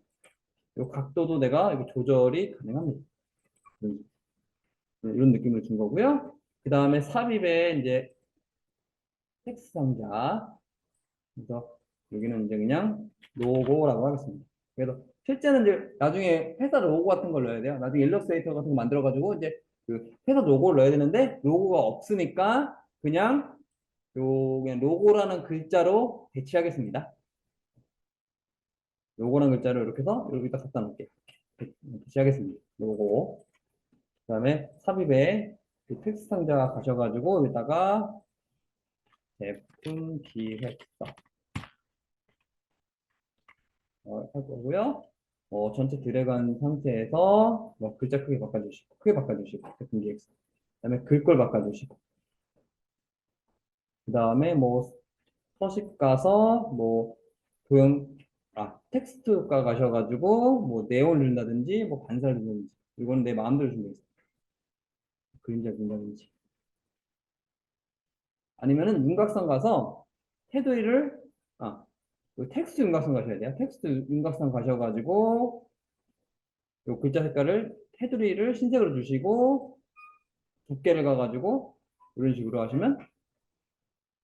이 각도도 내가 이렇게 조절이 가능합니다. 이런 느낌을 준 거고요. 그 다음에 삽입에 이제 텍스트 상자. 그래서 여기는 이제 그냥 로고라고 하겠습니다. 그래서 실제는 이제 나중에 회사 로고 같은 걸 넣어야 돼요. 나중에 일러스트레이터 같은 거 만들어가지고 이제 그 회사 로고를 넣어야 되는데 로고가 없으니까 그냥 로고라는 글자로 배치하겠습니다. 로고라는 글자를 이렇게 해서 여기다 갖다 놓을게요. 배치하겠습니다. 로고. 그 다음에 삽입에 그 텍스트 상자 가셔가지고 여기다가 제품 기획서 할 거고요. 전체 들어간 상태에서 뭐 글자 크게 바꿔주시고 제품 기획서. 그다음에 글꼴 바꿔주시고. 그다음에 뭐 서식 가서 뭐 도형 텍스트 효과 가셔가지고 뭐 내용을 준다든지 뭐 반사를 준다든지 이거는 내 마음대로 준다든지 그림자 준다든지 아니면은 윤곽선 가서 테두리를 그 텍스트 윤곽선 가셔야 돼요. 텍스트 윤곽선 가셔가지고 요 글자 색깔을 테두리를 흰색으로 주시고 두께를 가가지고 이런 식으로 하시면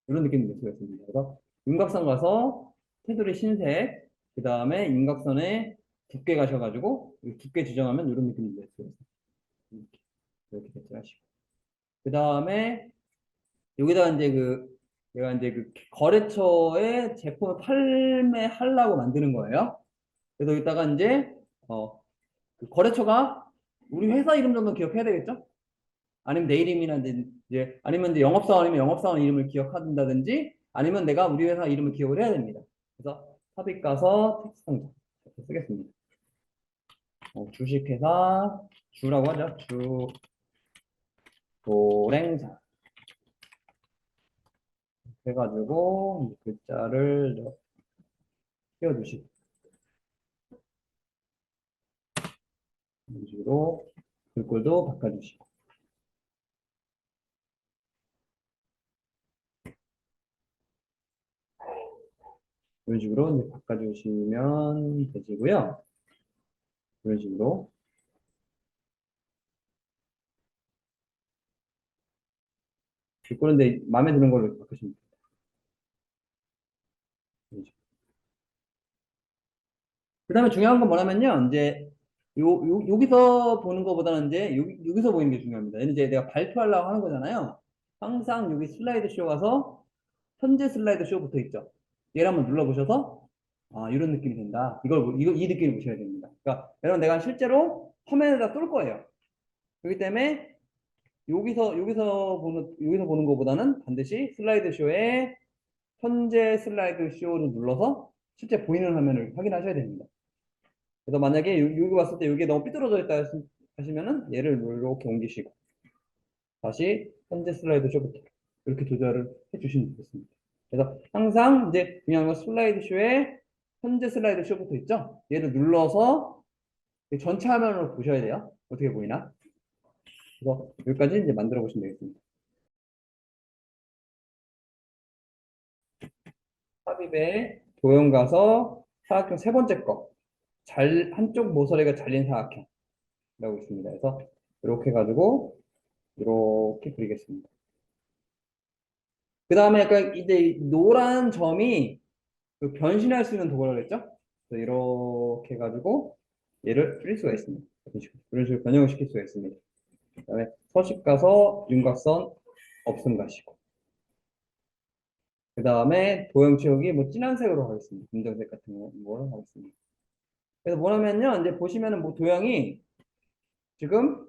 이런 느낌이 낼 수가 있습니다. 그래서 윤곽선 가서 테두리 흰색 그 다음에 윤곽선에 두께 가셔가지고 두께 지정하면 이런 느낌이 낼 수가 있습니다. 이렇게 배치하시고 그 다음에 여기다가 이제 내가 이제 그 거래처에 제품을 판매하려고 만드는 거예요. 그래서 여기다가 이제 그 거래처가 우리 회사 이름 정도 기억해야 되겠죠? 아니면 내 이름이나 이제 아니면 이제 영업사원이면 영업사원 이름을 기억한다든지 아니면 내가 우리 회사 이름을 기억을 해야 됩니다. 그래서 삽입 가서 텍스트 상자 이렇게 쓰겠습니다. 주식회사 주라고 하죠. 주 도랭사 해가지고 글자를 띄워주시고 이런 식으로 글꼴도 바꿔주시고 이런 식으로 이제 바꿔주시면 되시고요. 이런 식으로 글꼴인데 마음에 드는 걸로 바꾸시면 됩니다. 그 다음에 중요한 건 뭐냐면요. 이제 여기서 보는 것보다는 이제 여기서 보이는 게 중요합니다. 얘는 이제 내가 발표하려고 하는 거잖아요. 항상 여기 슬라이드 쇼 가서 현재 슬라이드 쇼 붙어 있죠. 얘를 한번 눌러보셔서 이런 느낌이 된다. 이 느낌을 보셔야 됩니다. 그러니까 여러분 내가 실제로 화면에다 쏠 거예요. 그렇기 때문에 여기서 보는 것보다는 반드시 슬라이드 쇼에 현재 슬라이드 쇼를 눌러서 실제 보이는 화면을 확인하셔야 됩니다. 그래서 만약에 여기 왔을 때 이게 너무 삐뚤어져 있다 하시면은 얘를 이렇게 옮기시고 다시 현재 슬라이드 쇼부터 이렇게 조절을 해주시면 되겠습니다. 그래서 항상 이제 중요한 건 슬라이드 쇼에 현재 슬라이드 쇼부터 있죠? 얘를 눌러서 전체 화면으로 보셔야 돼요. 어떻게 보이나? 그래서 여기까지 이제 만들어 보시면 되겠습니다. 삽입에 도형 가서 사각형 세 번째 거 한쪽 모서리가 잘린 사각형이라고 있습니다. 그래서 이렇게 해가지고 이렇게 그리겠습니다. 그 다음에 약간 이제 노란 점이 그 변신할 수 있는 도구라고 했죠? 그래서 이렇게 해가지고 얘를 줄일 수가 있습니다. 이런 식으로 변형을 시킬 수가 있습니다. 그 다음에 서식 가서 윤곽선 없음 가시고 그 다음에 도형 채우기 뭐 진한 색으로 하겠습니다. 검정색 같은 거로 하겠습니다. 그래서 뭐냐면요, 이제 보시면은 뭐 도형이 지금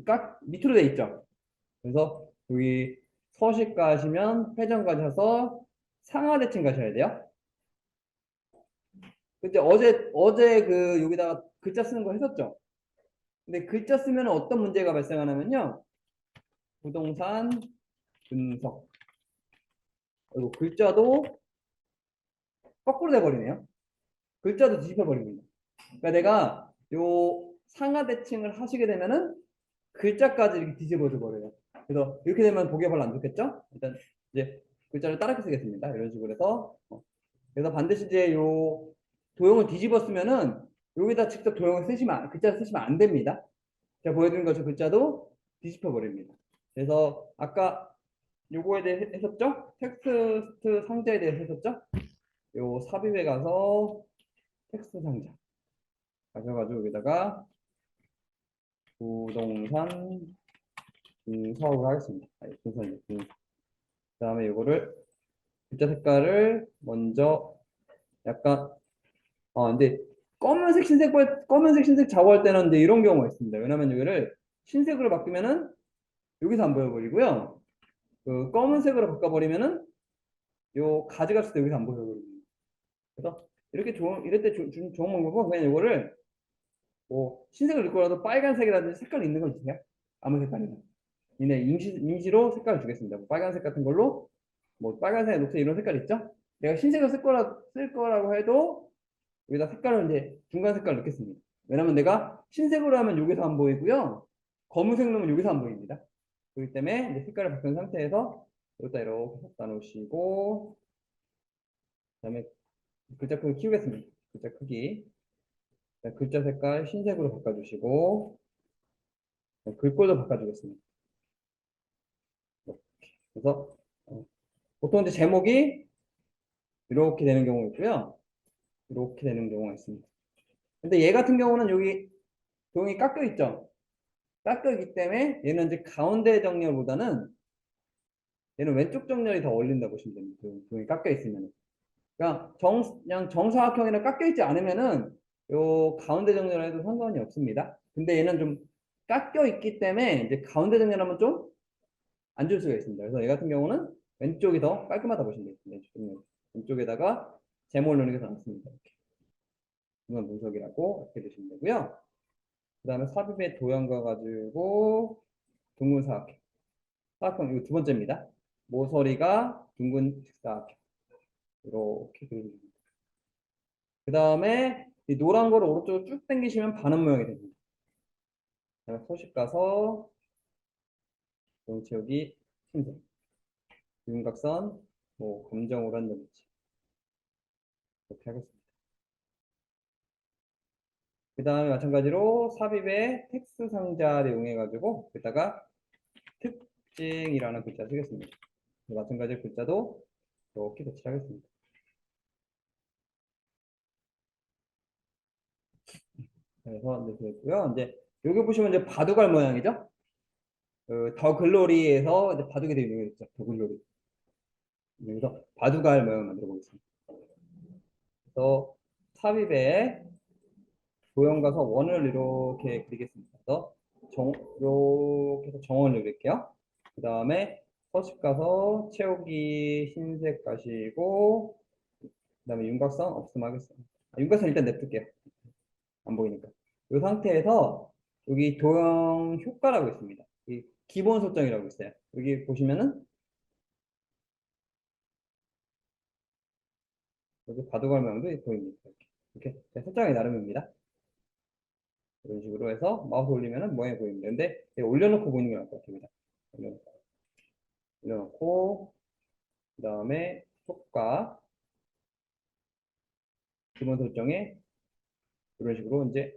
깍 밑으로 돼 있죠. 그래서 여기 서식 가시면 회전 가셔서 상하 대칭 가셔야 돼요. 근데 어제 여기다가 글자 쓰는 거 했었죠. 근데 글자 쓰면 어떤 문제가 발생하냐면요, 부동산 분석 그리고 글자도 거꾸로 돼버리네요. 글자도 뒤집혀 버립니다. 그러니까 내가 요 상하 대칭을 하시게 되면은 글자까지 이렇게 뒤집어져 버려요. 그래서 이렇게 되면 보기가 별로 안 좋겠죠? 일단 이제 글자를 다르게 쓰겠습니다. 이런 식으로 해서 그래서 반드시 이제 요 도형을 뒤집어 쓰면은 여기다 직접 도형을 글자를 쓰시면 안 됩니다. 제가 보여드린 것처럼 글자도 뒤집혀 버립니다. 그래서 아까 요거에 대해 했었죠? 텍스트 상자에 대해 했었죠? 요 삽입에 가서 텍스트 상자 가셔가지고 여기다가 부동산 분석을 하겠습니다. 그 다음에 이거를 글자 색깔을 먼저 약간 근데 검은색 흰색 작업할 때는 근데 이런 경우가 있습니다. 왜냐면 여기를 흰색으로 바꾸면은 여기서 안 보여버리고요. 그 검은색으로 바꿔버리면은 요 가져갔을 때 여기서 안 보여버립니다. 그래서 이럴 때 좋은 방법은 그냥 이거를 뭐 흰색을 넣고라도 빨간색이라든지 색깔 있는 거 있으세요? 아무 색깔이나. 이네 임시로 색깔을 주겠습니다. 뭐 빨간색 같은 걸로 뭐 빨간색, 녹색 이런 색깔 있죠? 내가 흰색을 쓸 거라고 해도 여기다 색깔을 이제 중간 색깔 넣겠습니다. 왜냐면 내가 흰색으로 하면 여기서 안 보이고요. 검은색 넣으면 여기서 안 보입니다. 그렇기 때문에 이제 색깔을 바꾼 상태에서 여기다 이렇게 섞어 놓으시고, 그다음에 글자 크기 키우겠습니다. 글자 크기. 글자 색깔 흰색으로 바꿔주시고, 글꼴도 바꿔주겠습니다. 그래서 보통 이제 제목이 이렇게 되는 경우가 있고요. 이렇게 되는 경우가 있습니다. 근데 얘 같은 경우는 여기 도형이 깎여 있죠. 깎여 있기 때문에 얘는 이제 가운데 정렬보다는 얘는 왼쪽 정렬이 더 어울린다고 보시면 됩니다. 도형이 깎여 있으면. 그러니까 그냥 정사각형이랑 깎여 있지 않으면은 요 가운데 정렬해도 상관이 없습니다. 근데 얘는 좀 깎여 있기 때문에 이제 가운데 정렬하면 좀 안 줄 수가 있습니다. 그래서 얘 같은 경우는 왼쪽이 더 깔끔하다 보시면 되겠습니다. 왼쪽에다가 제목을 넣는 게 더 낫습니다. 이렇게. 중간 분석이라고 이렇게 되시면 되고요. 그 다음에 삽입의 도형과 가지고 둥근 사각형. 사각형 이거 두 번째입니다. 모서리가 둥근 직사각형. 이렇게 그려줍니다. 그 다음에 이 노란 거를 오른쪽으로 쭉 당기시면 반원 모양이 됩니다. 그 다음에 서식 가서 동 채우기 흰색. 윤곽선 뭐 검정으로 한다든지 이렇게 하겠습니다. 그 다음에 마찬가지로 삽입의 텍스트 상자를 이용해 가지고 여기다가 특징이라는 글자 쓰겠습니다. 마찬가지로 글자도 이렇게 배치하겠습니다. 그래서 이제 됐고요. 이제 여기 보시면 이제 바둑알 모양이죠. 더 글로리에서 이제 바둑이 되게 유명했죠. 더 글로리. 그래서 바둑알 모양 만들어 보겠습니다. 그래서 삽입에 도형 가서 원을 이렇게 그리겠습니다. 그래서 이렇게 해서 정원을 그릴게요. 그 다음에 서식 가서 채우기 흰색 가시고 그 다음에 윤곽선 없음 하겠습니다. 윤곽선 일단 냅둘게요. 안 보이니까. 이 상태에서 여기 도형 효과라고 있습니다. 이 기본 설정이라고 있어요. 여기 보시면은 여기 바둑알 모양도 보입니다. 이렇게 설정이 나름입니다. 이런 식으로 해서 마우스 올리면은 모양이 보입니다. 근데 올려놓고 보이는 게 나을 것 같습니다. 올려놓고 그 다음에 효과 기본 설정에 이런 식으로 이제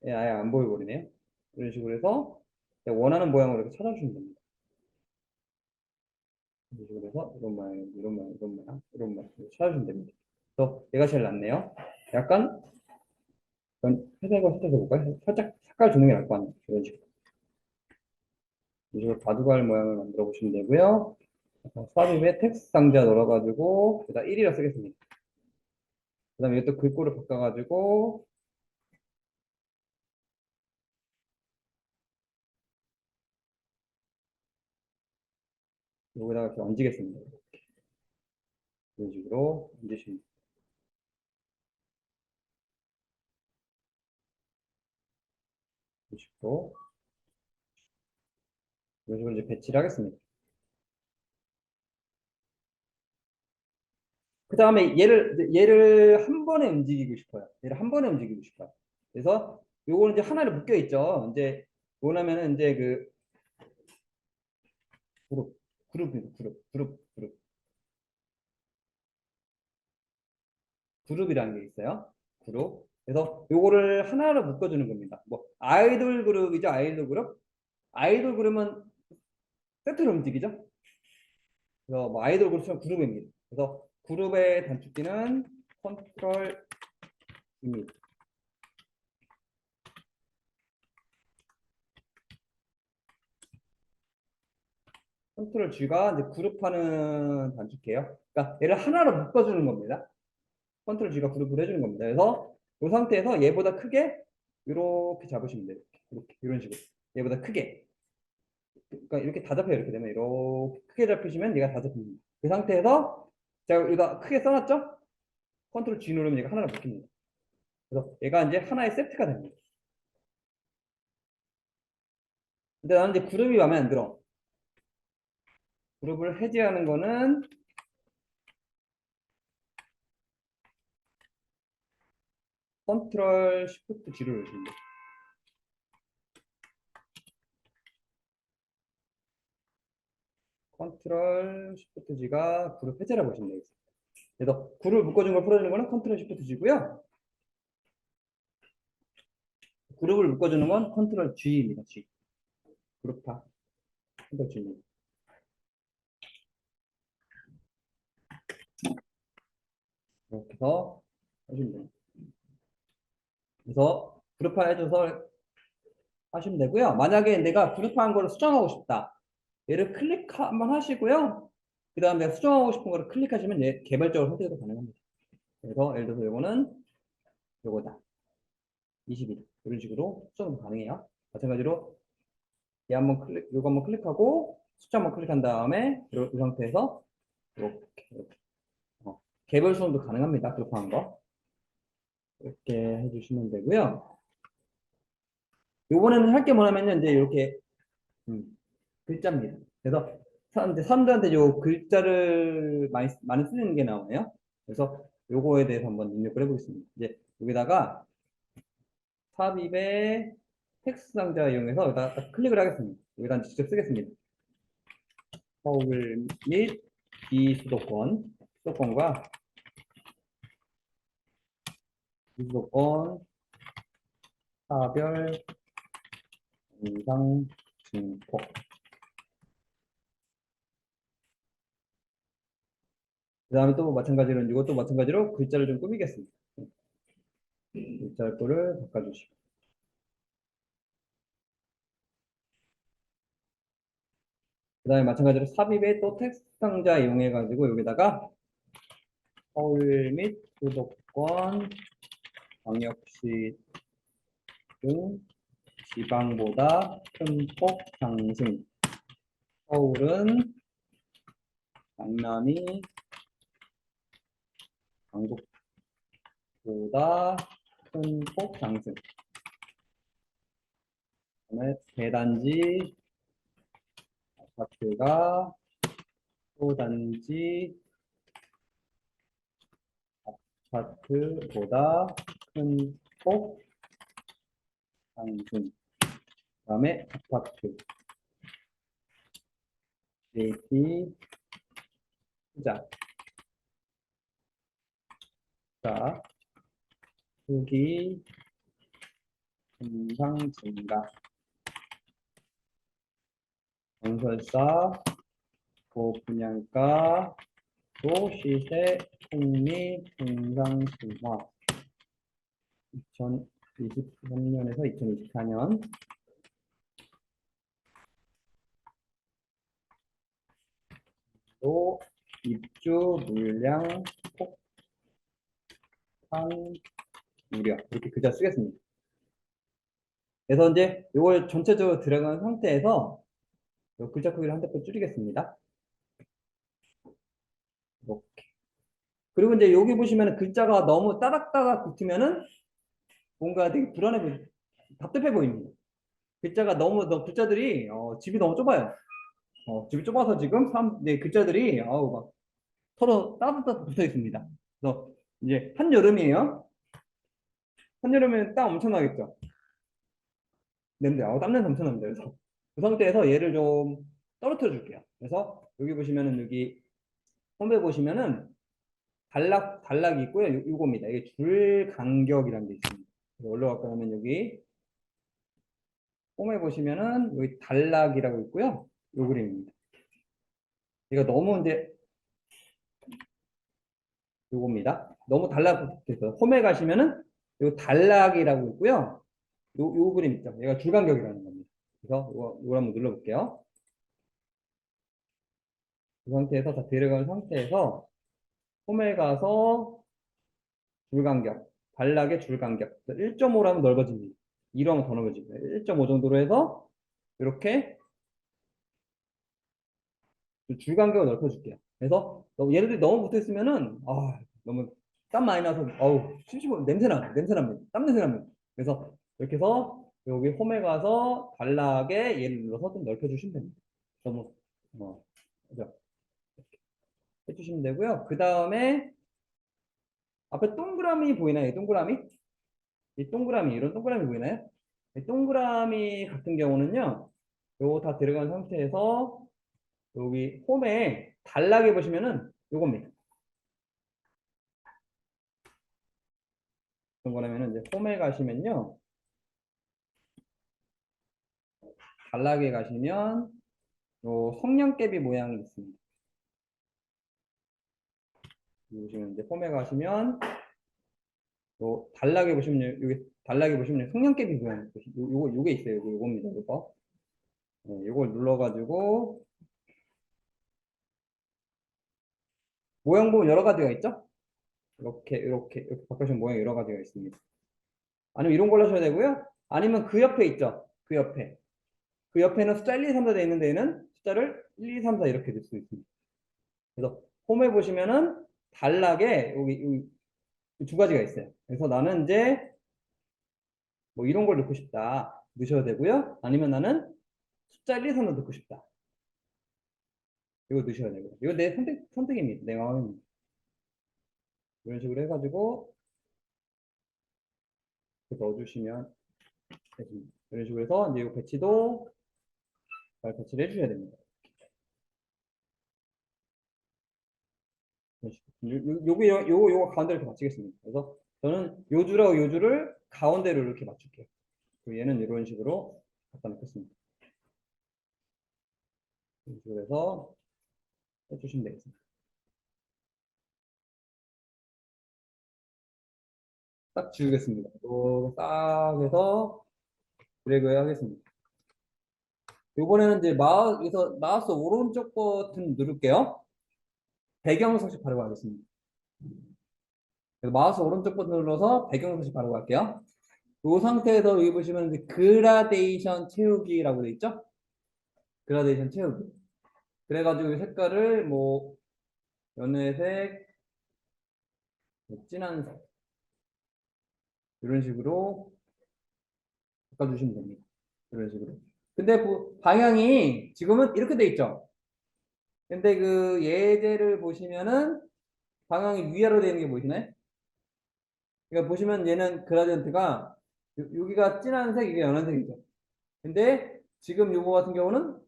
아예 안 보여버리네요. 이런 식으로 해서 원하는 모양으로 이렇게 찾아주시면 됩니다. 이런 식으로 해서 이런 모양, 이런 모양, 이런 모양, 이런 모양 찾아주시면 됩니다. 그래서 얘가 제일 낫네요. 약간 회색을 살짝 해볼까요? 살짝 색깔 주는 게 나을 것 같네요. 이런 식으로. 이런 식으로 바둑알 모양을 만들어 보시면 되고요. 삽입에 텍스트 상자 넣어가지고 여기다 1이라 쓰겠습니다. 그 다음에 이것도 글꼴을 바꿔가지고 여기다가 이렇게 얹겠습니다. 이런 식으로 얹으시면 이런 식으로 이런 식으로 이제 배치를 하겠습니다. 그 다음에 얘를 한 번에 움직이고 싶어요. 얘를 한 번에 움직이고 싶어요. 그래서 요거는 이제 하나를 묶여 있죠. 이제 원하면은 이제 그 그룹이라는 게 있어요. 그룹. 그래서 요거를 하나로 묶어주는 겁니다. 뭐 아이돌 그룹이죠. 아이돌 그룹. 아이돌 그룹은 세트로 움직이죠. 그래서 뭐 아이돌 그룹은 그룹입니다. 그래서 그룹의 단축키는 컨트롤 입니다. 컨트롤 G가 이제 그룹하는 단축키예요. 그러니까 얘를 하나로 묶어주는 겁니다. 컨트롤 G가 그룹을 해주는 겁니다. 그래서 이 상태에서 얘보다 크게 이렇게 잡으시면 돼요. 이렇게 이런 식으로 얘보다 크게. 그러니까 이렇게 다 잡혀요. 이렇게 되면 이렇게 크게 잡히시면 얘가 다 잡힙니다. 그 상태에서 제가 여기다 크게 써놨죠? 컨트롤 G 누르면 얘가 하나로 묶입니다. 그래서 얘가 이제 하나의 세트가 됩니다. 근데 나는 이제 그룹이 마음에 안 들어. 그룹을 해제하는 거는 컨트롤 시프트 G를 누르십니다. 컨트롤 쉬프트 G가 그룹 해제라고 보시면 되겠습니다. 그래서 그룹 묶어준 걸 풀어주는 거는 컨트롤 쉬프트 G고요. 그룹을 묶어주는 건 컨트롤 G입니다. G. 그룹화. 컨트롤 G입니다. 이렇게 해서 하시면 됩니다. 그래서 그룹화 해줘서 하시면 되고요. 만약에 내가 그룹화한 거를 수정하고 싶다. 얘를 클릭 한번 하시고요. 그 다음에 내가 수정하고 싶은 거를 클릭하시면 얘 개발적으로 선택도 가능합니다. 그래서 예를 들어서 요거는 요거다. 22. 이런 식으로 수정도 가능해요. 마찬가지로 얘 한번 클릭, 요거 한번 클릭하고 숫자 한번 클릭한 다음에 이 상태에서 이렇게 개별 수정도 가능합니다. 그룹화한 거. 이렇게 해주시면 되고요. 요번에는 할 게 뭐냐면요. 이제 이렇게 글자입니다. 그래서 이제 사람들한테 요 글자를 많이 쓰는 게 나오네요. 그래서 요거에 대해서 한번 입력을 해보겠습니다. 이제 여기다가 삽입의 텍스트 상자 이용해서 여기다 클릭을 하겠습니다. 여기다 직접 쓰겠습니다. 서울 및 수도권과 비수도권 사별 영상 증폭. 그 다음에 또 마찬가지로 이것도 마찬가지로 글자를 좀 꾸미겠습니다. 글자 거를 바꿔주시고. 그 다음에 마찬가지로 삽입에 또 텍스트 상자 이용해 가지고 여기다가 서울 및 수도권 광역시 등 지방보다 큰 폭 상승. 서울은 강남이 강북보다 큰 폭 상승. 그다음에 대단지 아파트가 소단지 아파트보다 큰 폭 상승. 그다음에 아파트 JT 투자 투기 증상 증가 건설사 고분양가 또 시세 폭리 증상 증화 2023년에서 2024년 또 입주 물량 폭탄 우려 이렇게 글자 쓰겠습니다. 그래서 이제 이걸 전체적으로 들어간 상태에서 글자 크기를 한 대표 줄이겠습니다. 이렇게. 그리고 이제 여기 보시면 글자가 너무 따닥따닥 붙으면은 뭔가 되게 불안해 보이, 답답해 보입니다. 글자가 글자들이 집이 너무 좁아요. 집이 좁아서 지금 글자들이 막 서로 따뜻따뜻 붙어 있습니다. 그래서 이제 한여름이에요. 한여름에는 땀 엄청 나겠죠. 냄새, 땀냄새 엄청 납니다. 그래서 그 상태에서 얘를 좀 떨어뜨려 줄게요. 그래서 여기 보시면은 여기 홈페이지 보시면은 단락이 있고요. 요겁니다. 이게 줄 간격이라는 게 있습니다. 올라갈까 하면 여기 홈에 보시면은 여기 단락이라고 있고요. 요 그림입니다. 이거 너무 이제 요겁니다. 너무 달라붙어서 홈에 가시면은 요 단락이라고 있고요. 요 그림 있죠. 얘가 줄간격이라는 겁니다. 그래서 요거 한번 눌러볼게요. 이 상태에서 다 데려간 상태에서 홈에 가서 줄간격, 단락의 줄간격 1.5로 하면 넓어집니다. 2로 하면 더 넓어집니다. 1.5 정도로 해서 이렇게 줄간격을 넓혀줄게요. 그래서 얘네들이 너무 붙어있으면은 너무 땀 많이 나서 심심하고 냄새납니다. 땀 냄새 납니다. 그래서 이렇게 해서 여기 홈에 가서 단락에 얘를 눌러서 좀 넓혀주시면 됩니다. 너무 그죠? 해주시면 되고요. 그 다음에 앞에 동그라미 보이나요? 동그라미? 이런 동그라미 보이나요? 이 동그라미 같은 경우는요. 요거 다 들어간 상태에서 여기 홈에 단락에 보시면은 요겁니다. 어떤 거냐면은 이제 홈에 가시면요. 단락에 가시면 요 성냥개비 모양이 있습니다. 보시면 이제 홈에 가시면 요 단락에 보시면 여기 단락에 보시면 성냥개비 모양 요게 있어요. 요겁니다. 요거. 네, 요걸 눌러가지고 모양 보면 여러 가지가 있죠? 이렇게 바꾸시면 모양이 여러 가지가 있습니다. 아니면 이런 걸로 하셔야 되고요. 아니면 그 옆에 있죠? 그 옆에. 그 옆에는 숫자 1, 2, 3, 4 되어 있는 데에는 숫자를 1, 2, 3, 4 이렇게 넣을 수 있습니다. 그래서 홈에 보시면은 단락에 여기 두 가지가 있어요. 그래서 나는 이제 뭐 이런 걸 넣고 싶다. 넣으셔야 되고요. 아니면 나는 숫자 1, 2, 3도 넣고 싶다. 이거 넣으셔야 되고요. 이거 내 선택입니다. 내 마음입니다. 이런 식으로 해가지고 넣어주시면 되십니다. 이런 식으로 해서 이제 이 배치도 잘 배치를 해주셔야 됩니다. 요거 가운데로 이렇게 맞추겠습니다. 그래서 저는 요 줄하고 요 줄을 가운데로 이렇게 맞출게요. 얘는 이런 식으로 갖다 놓겠습니다. 이런 식으로 해서 해주시면 되겠습니다. 딱 지우겠습니다. 딱 해서 드래그 하겠습니다. 이번에는 이제 마우스 오른쪽 버튼 누를게요. 배경 서식 바로 가겠습니다. 마우스 오른쪽 버튼 눌러서 배경 서식 바로 갈게요. 이 상태에서 여기 보시면 이제 그라데이션 채우기라고 돼 있죠? 그라데이션 채우기. 그래가지고 이 색깔을 뭐 연회색, 뭐 진한색 이런 식으로 바꿔주시면 됩니다. 이런 식으로. 근데 그 방향이 지금은 이렇게 돼 있죠? 근데 그 예제를 보시면은 방향이 위아래로 되어 있는 게 보이시나요? 그러니까 보시면 얘는 그라디언트가 여기가 진한색, 이게 연한색이죠. 근데 지금 요거 같은 경우는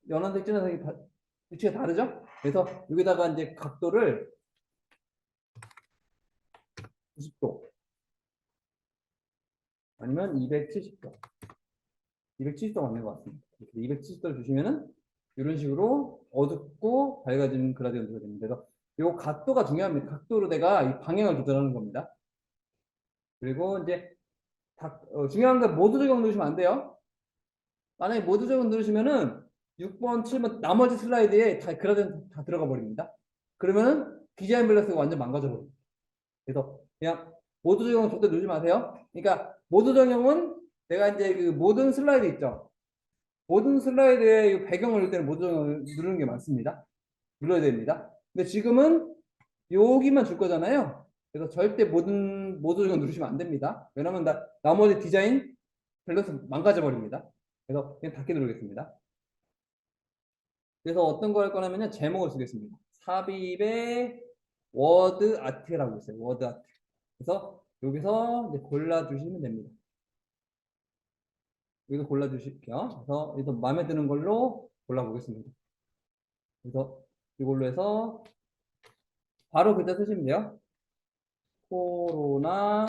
연한색, 진한색이 위치가 다르죠? 그래서 여기다가 이제 각도를 90도 아니면 270도 270도 맞는 것 같습니다. 270도를 주시면은 이런 식으로 어둡고 밝아지는 그라디언트가 됩니다. 그래서 이 각도가 중요합니다. 각도로 내가 이 방향을 조절하는 겁니다. 그리고 이제 중요한 건 모드 적용 누르시면 안 돼요. 만약에 모드 적용 누르시면은 6번, 7번 나머지 슬라이드에 다 그라디언트 다 들어가 버립니다. 그러면은 디자인 밸런스가 완전 망가져 버립니다. 그래서 그냥 모드 적용 절대 누르지 마세요. 그러니까 모드 적용은 내가 이제 그 모든 슬라이드 있죠. 모든 슬라이드에 배경을 넣을 때는 모드 적용을 누르는 게 맞습니다. 눌러야 됩니다. 근데 지금은 여기만 줄 거잖아요. 그래서 절대 모드 적용 누르시면 안 됩니다. 왜냐면 나머지 디자인 밸런스 망가져 버립니다. 그래서 그냥 닫게 누르겠습니다. 그래서 어떤 걸 할 거냐면 제목을 쓰겠습니다. 삽입의 워드 아트라고 있어요. 워드 아트. 그래서 여기서 이제 골라주시면 됩니다. 여기서 골라주실게요. 그래서 여기서 마음에 드는 걸로 골라보겠습니다. 그래서 이걸로 해서 바로 그때 쓰시면 돼요. 코로나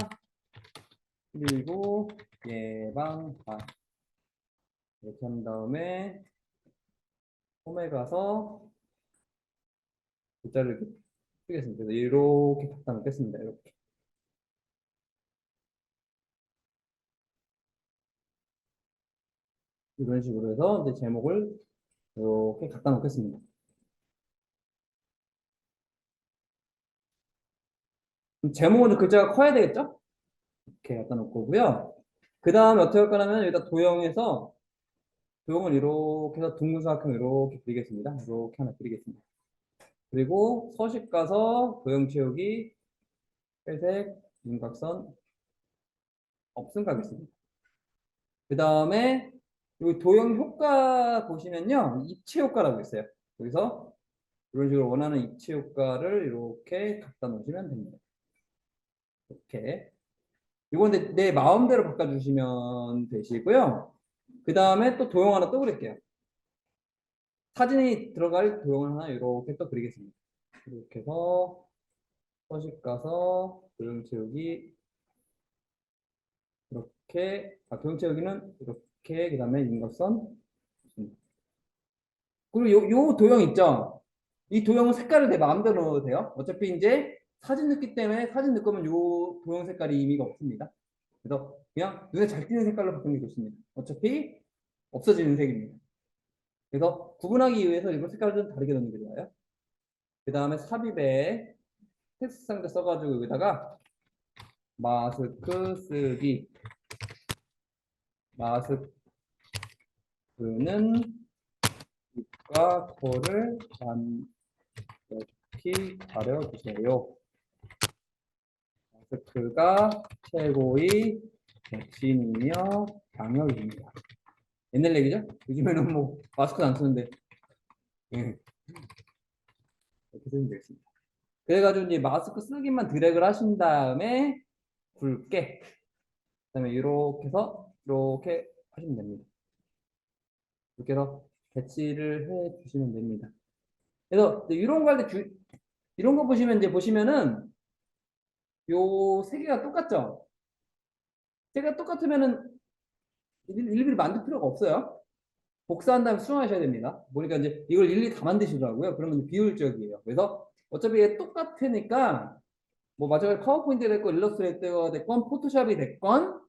19 예방관. 이렇게 한 다음에 홈에 가서 글자를 이렇게 쓰겠습니다. 그래서 이렇게 갖다 놓겠습니다. 이렇게. 이런 식으로 해서 이제 제목을 이렇게 갖다 놓겠습니다. 제목은 글자가 커야 되겠죠? 이렇게 갖다 놓고요. 그 다음에 어떻게 할 거냐면 여기다 도형에서 도형을 이렇게 해서 둥근사각형 이렇게 그리겠습니다. 이렇게 하나 그리겠습니다. 그리고 서식 가서 도형 채우기 회색 윤곽선 없음 가겠습니다. 그 다음에 이 도형 효과 보시면요. 입체 효과라고 있어요. 여기서 이런 식으로 원하는 입체 효과를 이렇게 갖다 놓으시면 됩니다. 이렇게. 이건 내 마음대로 바꿔주시면 되시고요. 그 다음에 또 도형 하나 또 그릴게요. 사진이 들어갈 도형을 하나 이렇게 또 그리겠습니다. 이렇게 해서 서식 가서 도형 채우기 이렇게 도형 채우기는 이렇게 그다음에 인각선 그리고 요 도형 있죠? 이 도형은 색깔을 내 마음대로 넣어도 돼요. 어차피 이제 사진 넣기 때문에 사진 넣을 거면 요 도형 색깔이 의미가 없습니다. 그래서 그냥 눈에 잘 띄는 색깔로 바꾸는 게 좋습니다. 어차피 없어지는 색입니다. 그래서 구분하기 위해서 일부 색깔을 좀 다르게 넣는 게 좋아요. 그 다음에 삽입에 텍스트 상자 써가지고 여기다가 마스크 쓰기 마스크는 입과 코를 완벽히 가려주세요. 마스크가 최고의 백신이며 방역입니다. 옛날 얘기죠? 요즘에는 뭐 마스크는 안 쓰는데 이렇게 쓰면 되겠습니다. 그래가지고 이제 마스크 쓰기만 드래그를 하신 다음에 굵게 그다음에 이렇게 해서 이렇게 하시면 됩니다. 이렇게 해서 배치를 해 주시면 됩니다. 그래서 이런 거 할 때 이런 거 보시면 이제 보시면은 요 세 개가 똑같죠? 세 개가 똑같으면은 일일이 만들 필요가 없어요. 복사한 다음에 수정하셔야 됩니다. 보니까 이제 이걸 일일이 다 만드시더라고요. 그러면 비효율적이에요. 그래서 어차피 이게 똑같으니까 뭐 마찬가지로 파워포인트가 됐건 일러스트레이터가 됐건 포토샵이 됐건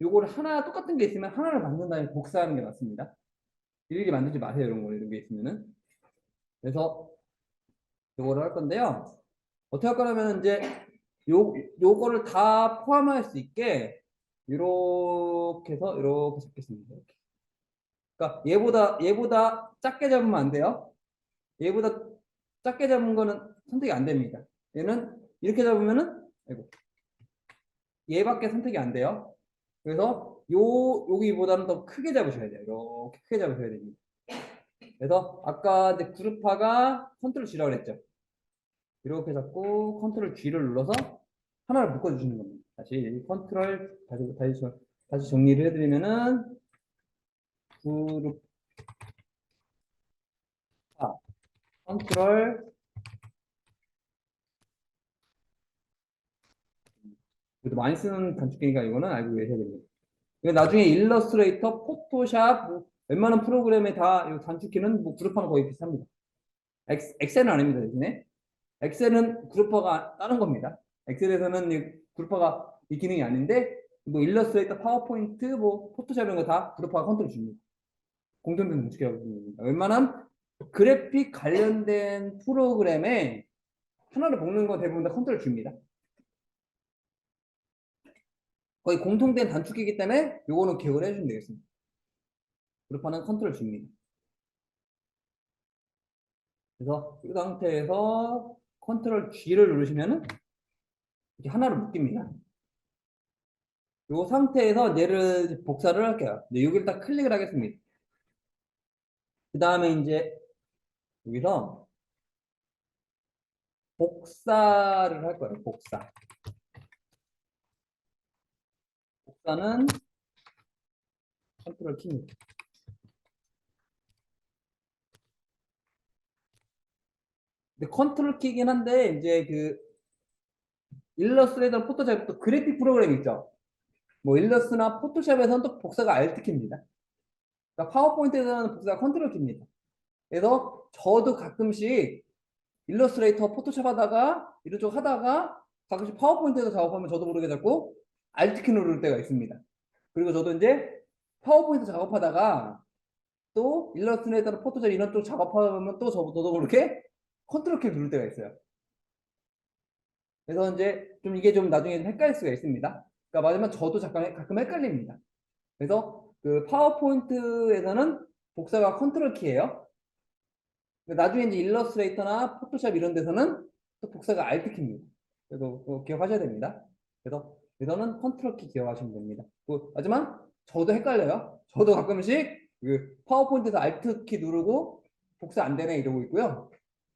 요거를 하나 똑같은 게 있으면 하나를 만든 다음에 복사하는 게 맞습니다. 일일이 만들지 마세요. 이런 게 있으면은. 그래서 요거를 할 건데요. 어떻게 할 거냐면 이제 요거를 다 포함할 수 있게 이렇게 해서 이렇게 잡겠습니다. 이렇게. 그러니까 얘보다 작게 잡으면 안 돼요. 얘보다 작게 잡은 거는 선택이 안 됩니다. 얘는 이렇게 잡으면은 아이고, 얘밖에 선택이 안 돼요. 그래서 여기보다는 더 크게 잡으셔야 돼요. 이렇게 크게 잡으셔야 됩니다. 그래서 아까 이제 그룹화가 컨트롤 G라고 그랬죠. 이렇게 잡고 컨트롤 G를 눌러서 하나를 묶어주시는 겁니다. 다시 컨트롤 다시 정리를 해드리면은 그룹화 컨트롤 그래도 많이 쓰는 단축키니까 이거는 알고 계셔야 됩니다. 나중에 일러스트레이터, 포토샵, 뭐 웬만한 프로그램에 다 이 단축키는 뭐 그룹화는 거의 비슷합니다. 엑셀은 아닙니다. 대신에 엑셀은 그룹화가 다른 겁니다. 엑셀에서는 이 그룹화가 이 기능이 아닌데 뭐 일러스트레이터, 파워포인트, 뭐 포토샵 이런 거 다 그룹화가 컨트롤 줍니다. 공통된 단축키라고 보면 됩니다. 웬만한 그래픽 관련된 프로그램에 하나를 묶는 건 대부분 다 컨트롤 줍니다. 거의 공통된 단축키이기 때문에 요거는 기억을 해주시면 되겠습니다. 그룹화는 컨트롤 줍니다. 그래서 이 상태에서 컨트롤 G를 누르시면은 이렇게 하나로 묶입니다. 이 상태에서 얘를 복사를 할게요. 여기를 딱 클릭을 하겠습니다. 그 다음에 이제 여기서 복사를 할 거예요. 복사는 컨트롤 키입니다. 근데 컨트롤 키긴 한데 이제 그 일러스트레이터, 포토샵 또 그래픽 프로그램 있죠. 뭐 일러스트나 포토샵에서는 또 복사가 Alt 키입니다. 그러니까 파워포인트에서는 복사가 컨트롤 키입니다. 그래서 저도 가끔씩 일러스트레이터, 포토샵 하다가 이런 쪽 하다가 가끔씩 파워포인트에서 작업하면 저도 모르게 자꾸 Alt 키 누를 때가 있습니다. 그리고 저도 이제 파워포인트 작업하다가 또 일러스트레이터나 포토샵 이런 쪽 작업하면 또 저도 모르게 컨트롤 키 누를 때가 있어요. 그래서 이제 좀 이게 좀 나중에 좀 헷갈릴 수가 있습니다. 그러니까 맞으면 저도 가끔 헷갈립니다. 그래서 그 파워포인트에서는 복사가 컨트롤 키예요. 나중에 이제 일러스트레이터나 포토샵 이런 데서는 또 복사가 Alt 키입니다. 그래서 기억하셔야 됩니다. 그래서 여기서는 컨트롤 키 기억하시면 됩니다. 하지만 저도 헷갈려요. 저도 가끔씩 그 파워포인트에서 Alt 키 누르고 복사 안 되네 이러고 있고요.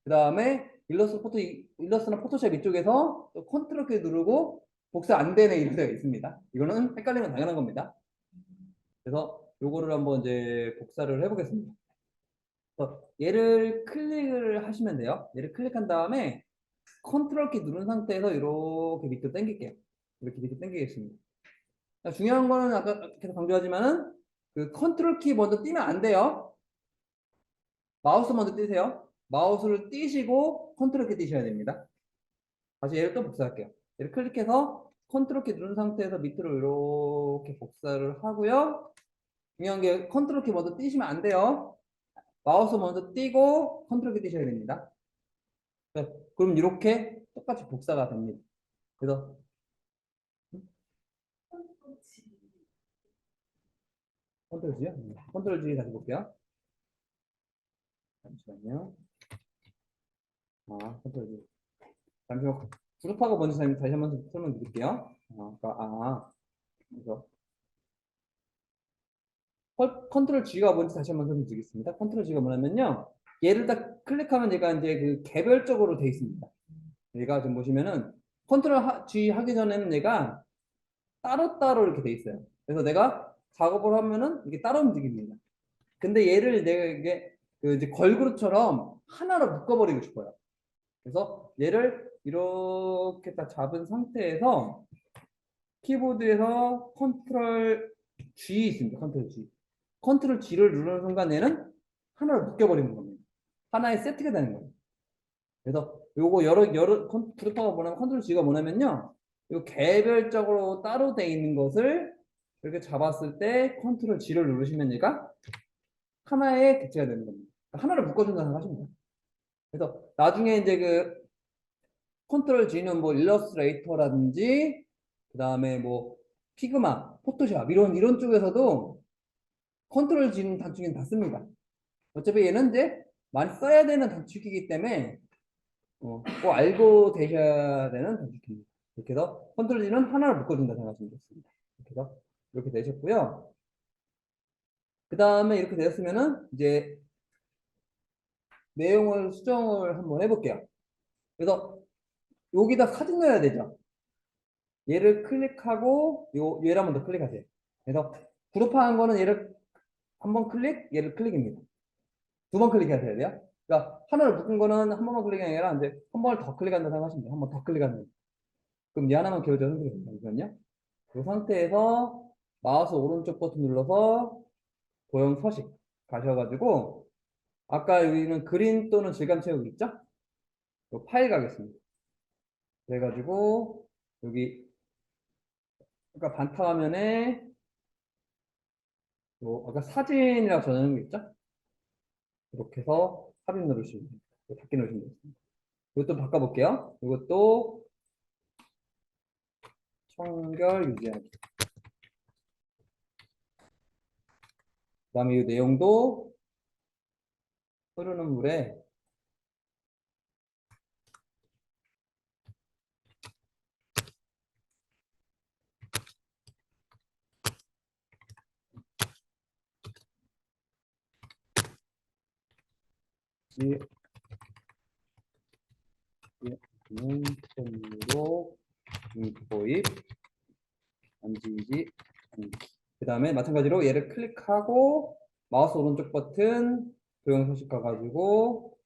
그 다음에 일러스트나 포토샵 이쪽에서 또 컨트롤 키 누르고 복사 안 되네 이런 데가 있습니다. 이거는 헷갈리면 당연한 겁니다. 그래서 요거를 한번 이제 복사를 해보겠습니다. 얘를 클릭을 하시면 돼요. 얘를 클릭한 다음에 컨트롤 키 누른 상태에서 이렇게 밑으로 당길게요. 이렇게 밑으로 당기겠습니다. 중요한 거는 아까 계속 강조하지만은 그 컨트롤 키 먼저 띄면 안 돼요. 마우스 먼저 띄세요. 마우스를 띄시고 컨트롤 키 띄셔야 됩니다. 다시 얘를 또 복사할게요. 얘를 클릭해서 컨트롤 키 누른 상태에서 밑으로 이렇게 복사를 하고요. 중요한 게 컨트롤 키 먼저 띄시면 안 돼요. 마우스 먼저 띄고 컨트롤 키 띄셔야 됩니다. 네, 그럼 이렇게 똑같이 복사가 됩니다. 그래서 컨트롤 G요? 컨트롤 G 다시 볼게요. 잠시만요. 컨트롤 G. 잠시만. 그룹하고 먼저 다시 한번 설명드릴게요. 그래서 컨트롤 G가 뭔지 다시 한번 설명드리겠습니다. 컨트롤 G가 뭐냐면요. 얘를 딱 클릭하면 얘가 이제 그 개별적으로 돼 있습니다. 얘가 좀 보시면은 컨트롤 G 하기 전에는 얘가 따로따로 이렇게 돼 있어요. 그래서 내가 작업을 하면은 이게 따로 움직입니다. 근데 얘를 내가 이게 그 이제 걸그룹처럼 하나로 묶어버리고 싶어요. 그래서 얘를 이렇게 딱 잡은 상태에서 키보드에서 컨트롤 G 있습니다. 컨트롤 G. 컨트롤 G를 누르는 순간 얘는 하나로 묶여버리는 겁니다. 하나의 세트가 되는 거예요. 그래서 요거 여러 그룹화가 뭐냐면 컨트롤 G가 뭐냐면요. 요 개별적으로 따로 돼 있는 것을 이렇게 잡았을 때 컨트롤 G를 누르시면 얘가 하나의 객체가 되는 겁니다. 하나를 묶어준다는 생각하시면 돼요. 그래서 나중에 이제 그 컨트롤 G는 뭐 일러스트레이터라든지 그 다음에 뭐 피그마, 포토샵 이런 쪽에서도 컨트롤 G는 단축키는 다 씁니다. 어차피 얘는 이제 많이 써야 되는 단축키이기 때문에 꼭 알고 되셔야 되는 단축키입니다. 이렇게 해서 컨트롤 G는 하나를 묶어준다 생각하시면 좋습니다. 이렇게 해서 이렇게 되셨고요. 그 다음에 이렇게 되었으면은 이제 내용을 수정을 한번 해볼게요. 그래서 여기다 사진 넣어야 되죠. 얘를 클릭하고 얘를 한 번 더 클릭하세요. 그래서 그룹화한 거는 얘를 한 번 클릭, 얘를 클릭입니다. 두 번 클릭하셔야 돼요. 그러니까 하나를 묶은 거는 한 번만 클릭이 아니라 이제 한 번을 더 클릭한다 생각하시면 돼요. 한 번 더 클릭하는 거예요. 그럼 얘 하나만 기울여서 선택해요. 이 상태에서 마우스 오른쪽 버튼 눌러서 도형 서식 가셔가지고 아까 여기는 그림 또는 질감 채우기 있죠? 이 파일 가겠습니다. 그래가지고 여기 아까 바탕화면에 아까 사진이라고 전하는 게 있죠? 이렇게 해서 삽입 누르시면 됩니다. 닫기 누르시면 되겠습니다. 이것도 바꿔볼게요. 이것도 청결 유지하기. 그 다음에 이 내용도 흐르는 물에 손으로 도입 만지지 않기. 그 다음에 마찬가지로 얘를 클릭하고 마우스 오른쪽 버튼 도형 서식 가가지고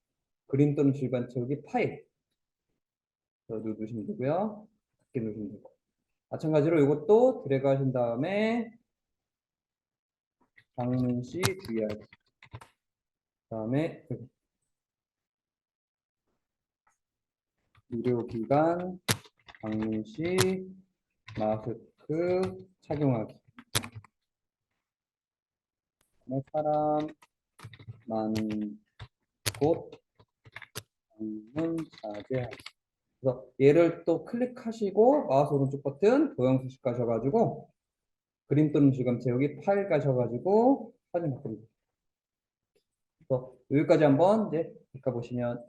그림 또는 질감 채우기 파일 누르시면 되고요. 닫기 누르시면 되고. 마찬가지로 이것도 드래그 하신 다음에 방문시 주의하기. 그 다음에 의료기관 방문시 마스크 착용하기. 사람 많은 곳 방문 자제하기. 그래서 얘를 또 클릭하시고 마우스 오른쪽 버튼 도형 수식 가셔가지고 그림 또는 질감 채우기 파일 가셔가지고 사진 바꿉니다. 그래서 여기까지 한번 이제 바꿔보시면